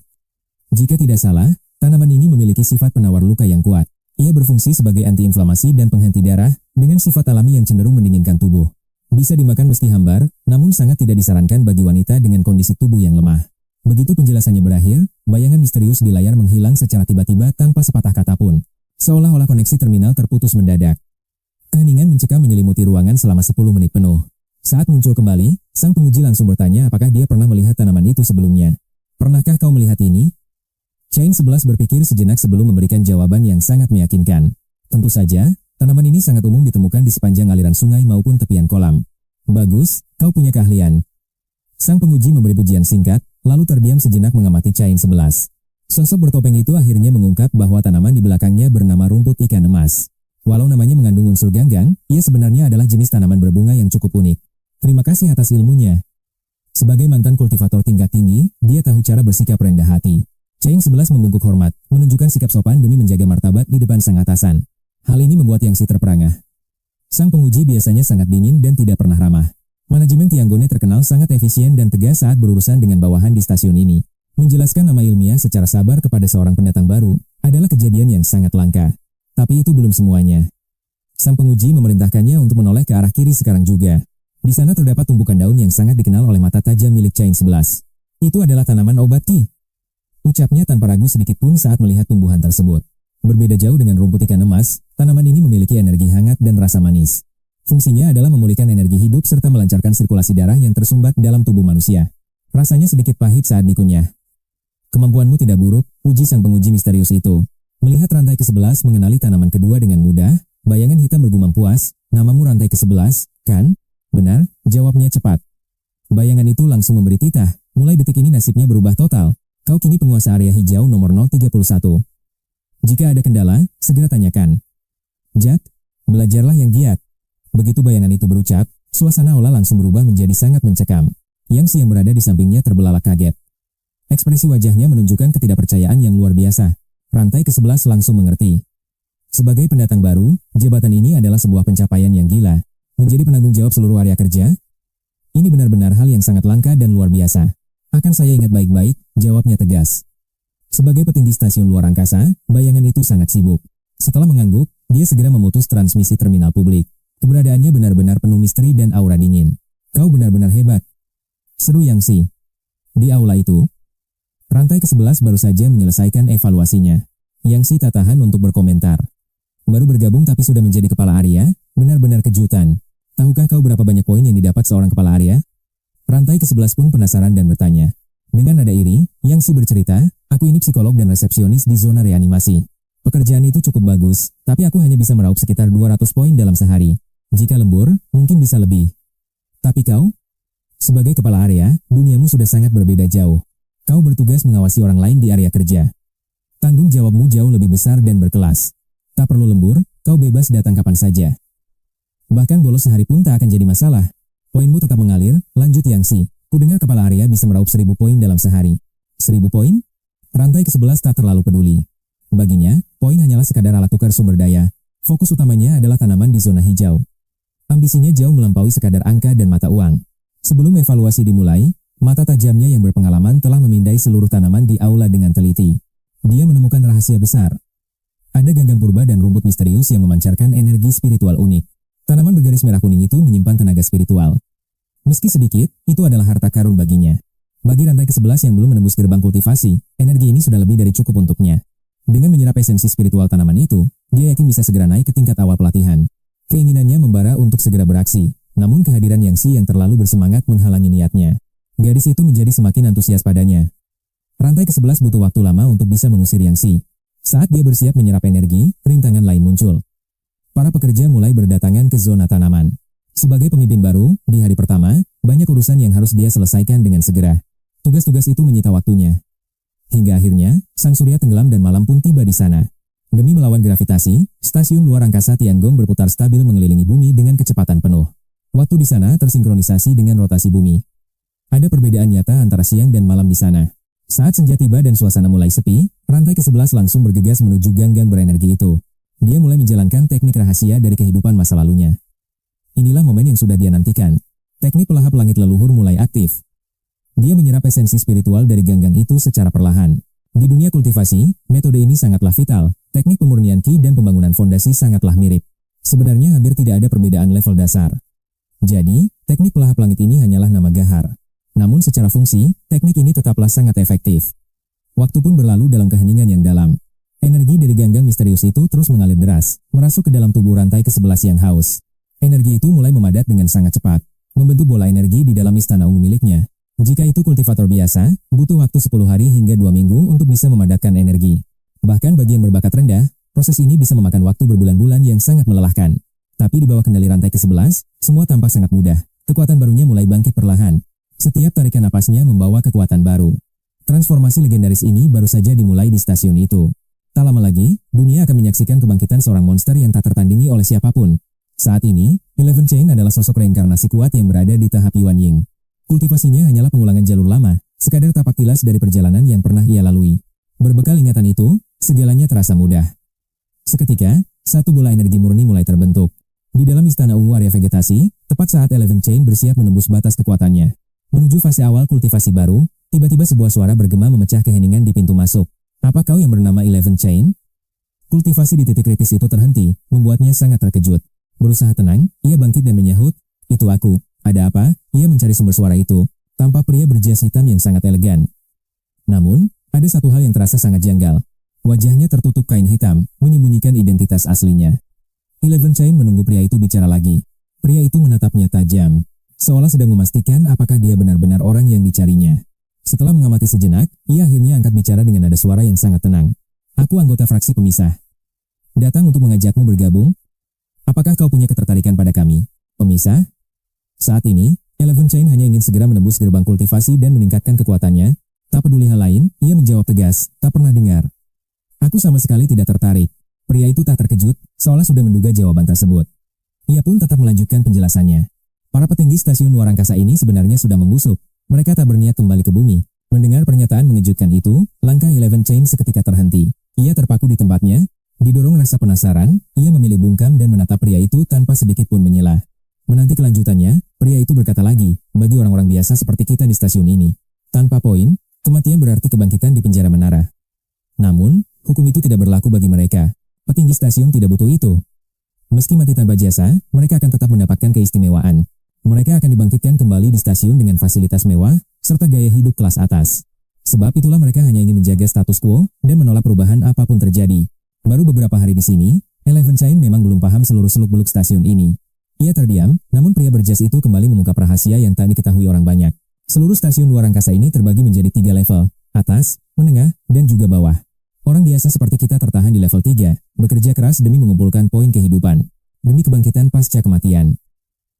Jika tidak salah, tanaman ini memiliki sifat penawar luka yang kuat. Ia berfungsi sebagai antiinflamasi dan penghenti darah, dengan sifat alami yang cenderung mendinginkan tubuh. Bisa dimakan meski hambar, namun sangat tidak disarankan bagi wanita dengan kondisi tubuh yang lemah. Begitu penjelasannya berakhir, bayangan misterius di layar menghilang secara tiba-tiba tanpa sepatah kata pun. Seolah-olah koneksi terminal terputus mendadak. Keheningan mencekam menyelimuti ruangan selama 10 menit penuh. Saat muncul kembali, sang penguji langsung bertanya apakah dia pernah melihat tanaman itu sebelumnya. Pernahkah kau melihat ini? Chain 11 berpikir sejenak sebelum memberikan jawaban yang sangat meyakinkan. Tentu saja, tanaman ini sangat umum ditemukan di sepanjang aliran sungai maupun tepian kolam. Bagus, kau punya keahlian. Sang penguji memberi pujian singkat, lalu terdiam sejenak mengamati Chain 11. Sosok bertopeng itu akhirnya mengungkap bahwa tanaman di belakangnya bernama rumput ikan emas. Walau namanya mengandung unsur ganggang, ia sebenarnya adalah jenis tanaman berbunga yang cukup unik. Terima kasih atas ilmunya. Sebagai mantan kultivator tingkat tinggi, dia tahu cara bersikap rendah hati. Chain 11 membungkuk hormat, menunjukkan sikap sopan demi menjaga martabat di depan sang atasan. Hal ini membuat Yang Si terperangah. Sang penguji biasanya sangat dingin dan tidak pernah ramah. Manajemen Tianggone terkenal sangat efisien dan tegas saat berurusan dengan bawahan di stasiun ini. Menjelaskan nama ilmiah secara sabar kepada seorang pendatang baru adalah kejadian yang sangat langka. Tapi itu belum semuanya. Sang penguji memerintahkannya untuk menoleh ke arah kiri sekarang juga. Di sana terdapat tumpukan daun yang sangat dikenal oleh mata tajam milik Chain 11. Itu adalah tanaman obat Qi. Ucapnya tanpa ragu sedikit pun saat melihat tumbuhan tersebut. Berbeda jauh dengan rumput ikan emas, tanaman ini memiliki energi hangat dan rasa manis. Fungsinya adalah memulihkan energi hidup serta melancarkan sirkulasi darah yang tersumbat dalam tubuh manusia. Rasanya sedikit pahit saat dikunyah. Kemampuanmu tidak buruk, puji sang penguji misterius itu. Melihat rantai ke-11 mengenali tanaman kedua dengan mudah, bayangan hitam bergumam puas, namamu rantai ke-11, kan? Benar, jawabnya cepat. Bayangan itu langsung memberi titah, mulai detik ini nasibnya berubah total. Kau kini penguasa area hijau nomor 031. Jika ada kendala, segera tanyakan. Jat, belajarlah yang giat. Begitu bayangan itu berucap, suasana aula langsung berubah menjadi sangat mencekam. Yang Si yang berada di sampingnya terbelalak kaget. Ekspresi wajahnya menunjukkan ketidakpercayaan yang luar biasa. Rantai ke-11 langsung mengerti. Sebagai pendatang baru, jabatan ini adalah sebuah pencapaian yang gila. Menjadi penanggung jawab seluruh area kerja? Ini benar-benar hal yang sangat langka dan luar biasa. Akan saya ingat baik-baik, jawabnya tegas. Sebagai petinggi stasiun luar angkasa, bayangan itu sangat sibuk. Setelah mengangguk, dia segera memutus transmisi terminal publik. Keberadaannya benar-benar penuh misteri dan aura dingin. Kau benar-benar hebat. Seru Yang Si. Di aula itu, rantai ke-11 baru saja menyelesaikan evaluasinya. Yang Si tak tahan untuk berkomentar. Baru bergabung tapi sudah menjadi kepala area, benar-benar kejutan. Tahukah kau berapa banyak poin yang didapat seorang kepala area? Rantai ke-11 pun penasaran dan bertanya. Dengan nada iri, Yang Si bercerita, aku ini psikolog dan resepsionis di zona reanimasi. Pekerjaan itu cukup bagus, tapi aku hanya bisa meraup sekitar 200 poin dalam sehari. Jika lembur, mungkin bisa lebih. Tapi kau? Sebagai kepala area, duniamu sudah sangat berbeda jauh. Kau bertugas mengawasi orang lain di area kerja. Tanggung jawabmu jauh lebih besar dan berkelas. Tak perlu lembur, kau bebas datang kapan saja. Bahkan bolos sehari pun tak akan jadi masalah. Poinmu tetap mengalir, lanjut Yang Si. Kudengar kepala area bisa meraup 1000 poin dalam sehari. 1000 poin? Rantai ke-11 tak terlalu peduli. Baginya, poin hanyalah sekadar alat tukar sumber daya. Fokus utamanya adalah tanaman di zona hijau. Ambisinya jauh melampaui sekadar angka dan mata uang. Sebelum evaluasi dimulai, mata tajamnya yang berpengalaman telah memindai seluruh tanaman di aula dengan teliti. Dia menemukan rahasia besar. Ada ganggang purba dan rumput misterius yang memancarkan energi spiritual unik. Tanaman bergaris merah kuning itu menyimpan tenaga spiritual. Meski sedikit, itu adalah harta karun baginya. Bagi rantai ke-11 yang belum menembus gerbang kultivasi, energi ini sudah lebih dari cukup untuknya. Dengan menyerap esensi spiritual tanaman itu, dia yakin bisa segera naik ke tingkat awal pelatihan. Keinginannya membara untuk segera beraksi, namun kehadiran Yang Si yang terlalu bersemangat menghalangi niatnya. Gadis itu menjadi semakin antusias padanya. Rantai ke-11 butuh waktu lama untuk bisa mengusir Yang Si. Saat dia bersiap menyerap energi, rintangan lain muncul. Para pekerja mulai berdatangan ke zona tanaman. Sebagai pemimpin baru, di hari pertama, banyak urusan yang harus dia selesaikan dengan segera. Tugas-tugas itu menyita waktunya. Hingga akhirnya, sang surya tenggelam dan malam pun tiba di sana. Demi melawan gravitasi, stasiun luar angkasa Tianggong berputar stabil mengelilingi bumi dengan kecepatan penuh. Waktu di sana tersinkronisasi dengan rotasi bumi. Ada perbedaan nyata antara siang dan malam di sana. Saat senja tiba dan suasana mulai sepi, rantai ke-11 langsung bergegas menuju ganggang berenergi itu. Dia mulai menjalankan teknik rahasia dari kehidupan masa lalunya. Inilah momen yang sudah dia nantikan. Teknik pelahap langit leluhur mulai aktif. Dia menyerap esensi spiritual dari ganggang itu secara perlahan. Di dunia kultivasi, metode ini sangatlah vital. Teknik pemurnian ki dan pembangunan fondasi sangatlah mirip. Sebenarnya hampir tidak ada perbedaan level dasar. Jadi, teknik pelahap langit ini hanyalah nama gahar. Namun secara fungsi, teknik ini tetaplah sangat efektif. Waktu pun berlalu dalam keheningan yang dalam. Energi dari ganggang misterius itu terus mengalir deras, merasuk ke dalam tubuh rantai ke-11 yang haus. Energi itu mulai memadat dengan sangat cepat, membentuk bola energi di dalam istana ungu miliknya. Jika itu kultivator biasa, butuh waktu 10 hari hingga 2 minggu untuk bisa memadatkan energi. Bahkan bagi yang berbakat rendah, proses ini bisa memakan waktu berbulan-bulan yang sangat melelahkan. Tapi di bawah kendali rantai ke-11, semua tampak sangat mudah. Kekuatan barunya mulai bangkit perlahan. Setiap tarikan napasnya membawa kekuatan baru. Transformasi legendaris ini baru saja dimulai di stasiun itu. Tak lama lagi, dunia akan menyaksikan kebangkitan seorang monster yang tak tertandingi oleh siapapun. Saat ini, Eleven Chain adalah sosok reinkarnasi kuat yang berada di tahap Yuan Ying. Kultivasinya hanyalah pengulangan jalur lama, sekadar tapak tilas dari perjalanan yang pernah ia lalui. Berbekal ingatan itu, segalanya terasa mudah. Seketika, satu bola energi murni mulai terbentuk. Di dalam istana ungu area vegetasi, tepat saat Eleven Chain bersiap menembus batas kekuatannya. Menuju fase awal kultivasi baru, tiba-tiba sebuah suara bergema memecah keheningan di pintu masuk. Apa kau yang bernama Eleven Chain? Kultivasi di titik kritis itu terhenti, membuatnya sangat terkejut. Berusaha tenang, ia bangkit dan menyahut, "Itu aku. Ada apa?" Ia mencari sumber suara itu. Tampak pria berjas hitam yang sangat elegan. Namun, ada satu hal yang terasa sangat janggal. Wajahnya tertutup kain hitam, menyembunyikan identitas aslinya. Eleven Chain menunggu pria itu bicara lagi. Pria itu menatapnya tajam, seolah sedang memastikan apakah dia benar-benar orang yang dicarinya. Setelah mengamati sejenak, ia akhirnya angkat bicara dengan nada suara yang sangat tenang. "Aku anggota fraksi pemisah. Datang untuk mengajakmu bergabung. Apakah kau punya ketertarikan pada kami, pemisah?" Saat ini, Eleven Chain hanya ingin segera menembus gerbang kultivasi dan meningkatkan kekuatannya. Tak peduli hal lain, ia menjawab tegas, "Tak pernah dengar." "Aku sama sekali tidak tertarik." Pria itu tak terkejut, seolah sudah menduga jawaban tersebut. Ia pun tetap melanjutkan penjelasannya. Para petinggi stasiun luar angkasa ini sebenarnya sudah membusuk. Mereka tak berniat kembali ke bumi. Mendengar pernyataan mengejutkan itu, langkah Eleven Chain seketika terhenti. Ia terpaku di tempatnya. Didorong rasa penasaran, ia memilih bungkam dan menatap pria itu tanpa sedikit pun menyelah. Menanti kelanjutannya, pria itu berkata lagi, "Bagi orang-orang biasa seperti kita di stasiun ini, tanpa poin, kematian berarti kebangkitan di penjara menara. Namun, hukum itu tidak berlaku bagi mereka. Petinggi stasiun tidak butuh itu. Meski mati tanpa jasa, mereka akan tetap mendapatkan keistimewaan. Mereka akan dibangkitkan kembali di stasiun dengan fasilitas mewah, serta gaya hidup kelas atas. Sebab itulah mereka hanya ingin menjaga status quo dan menolak perubahan apapun terjadi." Baru beberapa hari di sini, Eleven Chain memang belum paham seluruh seluk-beluk stasiun ini. Ia terdiam, namun pria berjas itu kembali mengungkap rahasia yang tak diketahui orang banyak. Seluruh stasiun luar angkasa ini terbagi menjadi 3 level, atas, menengah, dan juga bawah. Orang biasa seperti kita tertahan di level 3, bekerja keras demi mengumpulkan poin kehidupan, demi kebangkitan pasca kematian.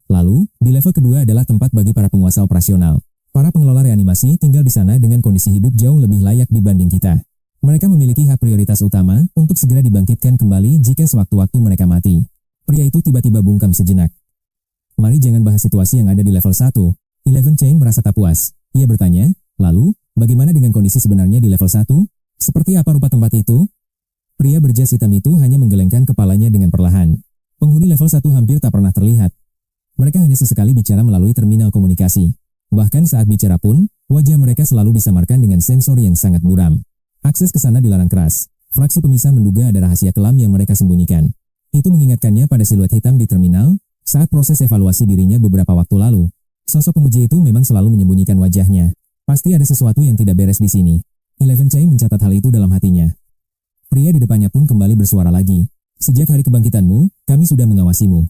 Lalu, di level kedua adalah tempat bagi para penguasa operasional. Para pengelola reanimasi tinggal di sana dengan kondisi hidup jauh lebih layak dibanding kita. Mereka memiliki hak prioritas utama untuk segera dibangkitkan kembali jika sewaktu-waktu mereka mati. Pria itu tiba-tiba bungkam sejenak. "Mari jangan bahas situasi yang ada di level 1. Eleven Chain merasa tak puas. Ia bertanya, "Lalu, bagaimana dengan kondisi sebenarnya di level 1? Seperti apa rupa tempat itu?" Pria berjas hitam itu hanya menggelengkan kepalanya dengan perlahan. Penghuni level 1 hampir tak pernah terlihat. Mereka hanya sesekali bicara melalui terminal komunikasi. Bahkan saat bicara pun, wajah mereka selalu disamarkan dengan sensor yang sangat buram. Akses ke sana dilarang keras. Fraksi pemisah menduga ada rahasia kelam yang mereka sembunyikan. Itu mengingatkannya pada siluet hitam di terminal saat proses evaluasi dirinya beberapa waktu lalu. Sosok pemuji itu memang selalu menyembunyikan wajahnya. Pasti ada sesuatu yang tidak beres di sini. Eleven Chain mencatat hal itu dalam hatinya. Pria di depannya pun kembali bersuara lagi. "Sejak hari kebangkitanmu, kami sudah mengawasimu.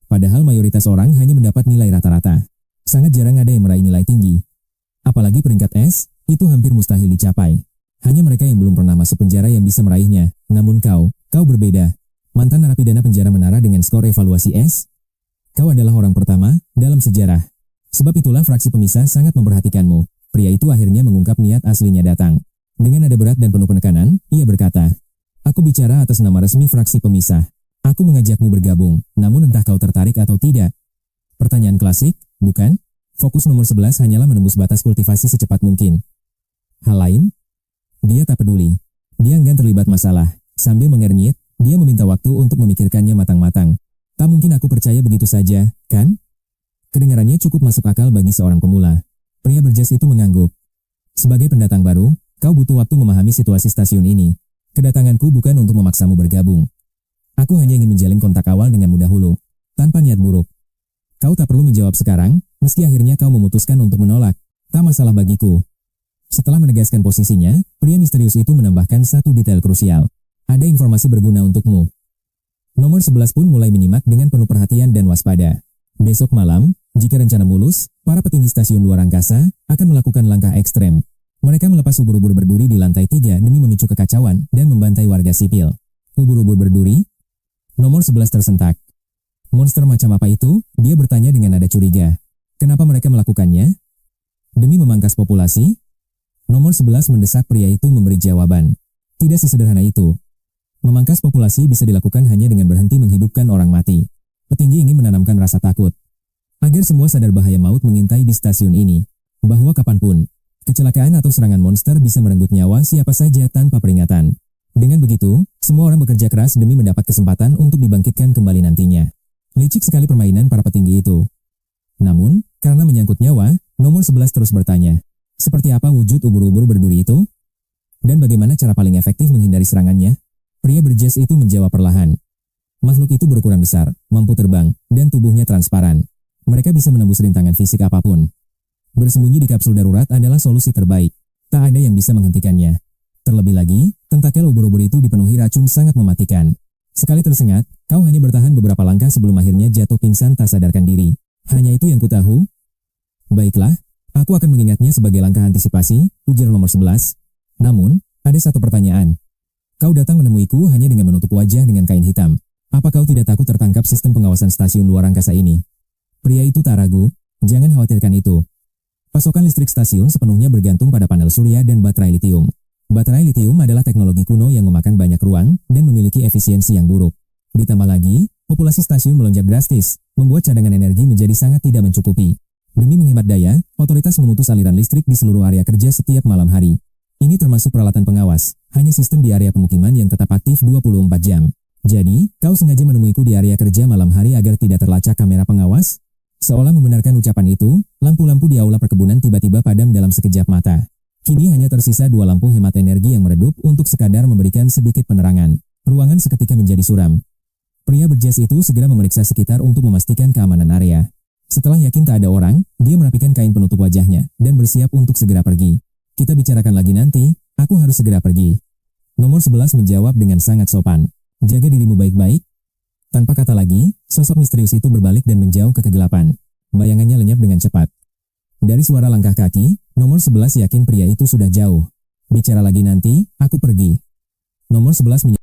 Padahal mayoritas orang hanya mendapat nilai rata-rata. Sangat jarang ada yang meraih nilai tinggi. Apalagi peringkat S, itu hampir mustahil dicapai. Hanya mereka yang belum pernah masuk penjara yang bisa meraihnya. Namun kau berbeda. Mantan narapidana penjara menara dengan skor evaluasi S. Kau adalah orang pertama dalam sejarah. Sebab itulah fraksi pemisah sangat memperhatikanmu." Pria itu akhirnya mengungkap niat aslinya datang. Dengan nada berat dan penuh penekanan, ia berkata, "Aku bicara atas nama resmi fraksi pemisah. Aku mengajakmu bergabung, namun entah kau tertarik atau tidak." Pertanyaan klasik, bukan? Fokus nomor 11 hanyalah menembus batas kultivasi secepat mungkin. Hal lain? Dia tak peduli. Dia enggan terlibat masalah. Sambil mengernyit, dia meminta waktu untuk memikirkannya matang-matang. Tak mungkin aku percaya begitu saja, kan? Kedengarannya cukup masuk akal bagi seorang pemula. Pria berjas itu mengangguk. Sebagai pendatang baru, kau butuh waktu memahami situasi stasiun ini. Kedatanganku bukan untuk memaksamu bergabung. Aku hanya ingin menjalin kontak awal denganmu dahulu, tanpa niat buruk. Kau tak perlu menjawab sekarang, meski akhirnya kau memutuskan untuk menolak. Tak masalah bagiku. Setelah menegaskan posisinya, pria misterius itu menambahkan satu detail krusial. Ada informasi berguna untukmu. Nomor 11 pun mulai menyimak dengan penuh perhatian dan waspada. Besok malam, jika rencana mulus, para petinggi stasiun luar angkasa akan melakukan langkah ekstrem. Mereka melepas ubur-ubur berduri di lantai 3 demi memicu kekacauan dan membantai warga sipil. Ubur-ubur berduri? Nomor 11 tersentak. Monster macam apa itu? Dia bertanya dengan nada curiga. Kenapa mereka melakukannya? Demi memangkas populasi? Nomor 11 mendesak pria itu memberi jawaban. Tidak sesederhana itu. Memangkas populasi bisa dilakukan hanya dengan berhenti menghidupkan orang mati. Petinggi ingin menanamkan rasa takut. Agar semua sadar bahaya maut mengintai di stasiun ini. Bahwa kapanpun, kecelakaan atau serangan monster bisa merenggut nyawa siapa saja tanpa peringatan. Dengan begitu, semua orang bekerja keras demi mendapat kesempatan untuk dibangkitkan kembali nantinya. Licik sekali permainan para petinggi itu. Namun, karena menyangkut nyawa, nomor 11 terus bertanya. Seperti apa wujud ubur-ubur berduri itu? Dan bagaimana cara paling efektif menghindari serangannya? Pria berjas itu menjawab perlahan. Makhluk itu berukuran besar, mampu terbang, dan tubuhnya transparan. Mereka bisa menembus rintangan fisik apapun. Bersembunyi di kapsul darurat adalah solusi terbaik. Tak ada yang bisa menghentikannya. Terlebih lagi, tentakel ubur-ubur itu dipenuhi racun sangat mematikan. Sekali tersengat, kau hanya bertahan beberapa langkah sebelum akhirnya jatuh pingsan tak sadarkan diri. Hanya itu yang kutahu? Baiklah, aku akan mengingatnya sebagai langkah antisipasi, ujar nomor 11. Namun, ada satu pertanyaan. Kau datang menemuiku hanya dengan menutup wajah dengan kain hitam. Apa kau tidak takut tertangkap sistem pengawasan stasiun luar angkasa ini? Pria itu tak ragu, jangan khawatirkan itu. Pasokan listrik stasiun sepenuhnya bergantung pada panel surya dan baterai litium. Baterai litium adalah teknologi kuno yang memakan banyak ruang dan memiliki efisiensi yang buruk. Ditambah lagi, populasi stasiun melonjak drastis, membuat cadangan energi menjadi sangat tidak mencukupi. Demi menghemat daya, otoritas memutus aliran listrik di seluruh area kerja setiap malam hari. Ini termasuk peralatan pengawas, hanya sistem di area pemukiman yang tetap aktif 24 jam. Jadi, kau sengaja menemuiku di area kerja malam hari agar tidak terlacak kamera pengawas? Seolah membenarkan ucapan itu, lampu-lampu di aula perkebunan tiba-tiba padam dalam sekejap mata. Kini hanya tersisa 2 lampu hemat energi yang meredup untuk sekadar memberikan sedikit penerangan. Ruangan seketika menjadi suram. Pria berjas itu segera memeriksa sekitar untuk memastikan keamanan area. Setelah yakin tak ada orang, dia merapikan kain penutup wajahnya dan bersiap untuk segera pergi. Kita bicarakan lagi nanti, aku harus segera pergi. Nomor 11 menjawab dengan sangat sopan. Jaga dirimu baik-baik. Tanpa kata lagi, sosok misterius itu berbalik dan menjauh ke kegelapan. Bayangannya lenyap dengan cepat. Dari suara langkah kaki, nomor 11 yakin pria itu sudah jauh. Bicara lagi nanti, aku pergi. Nomor 11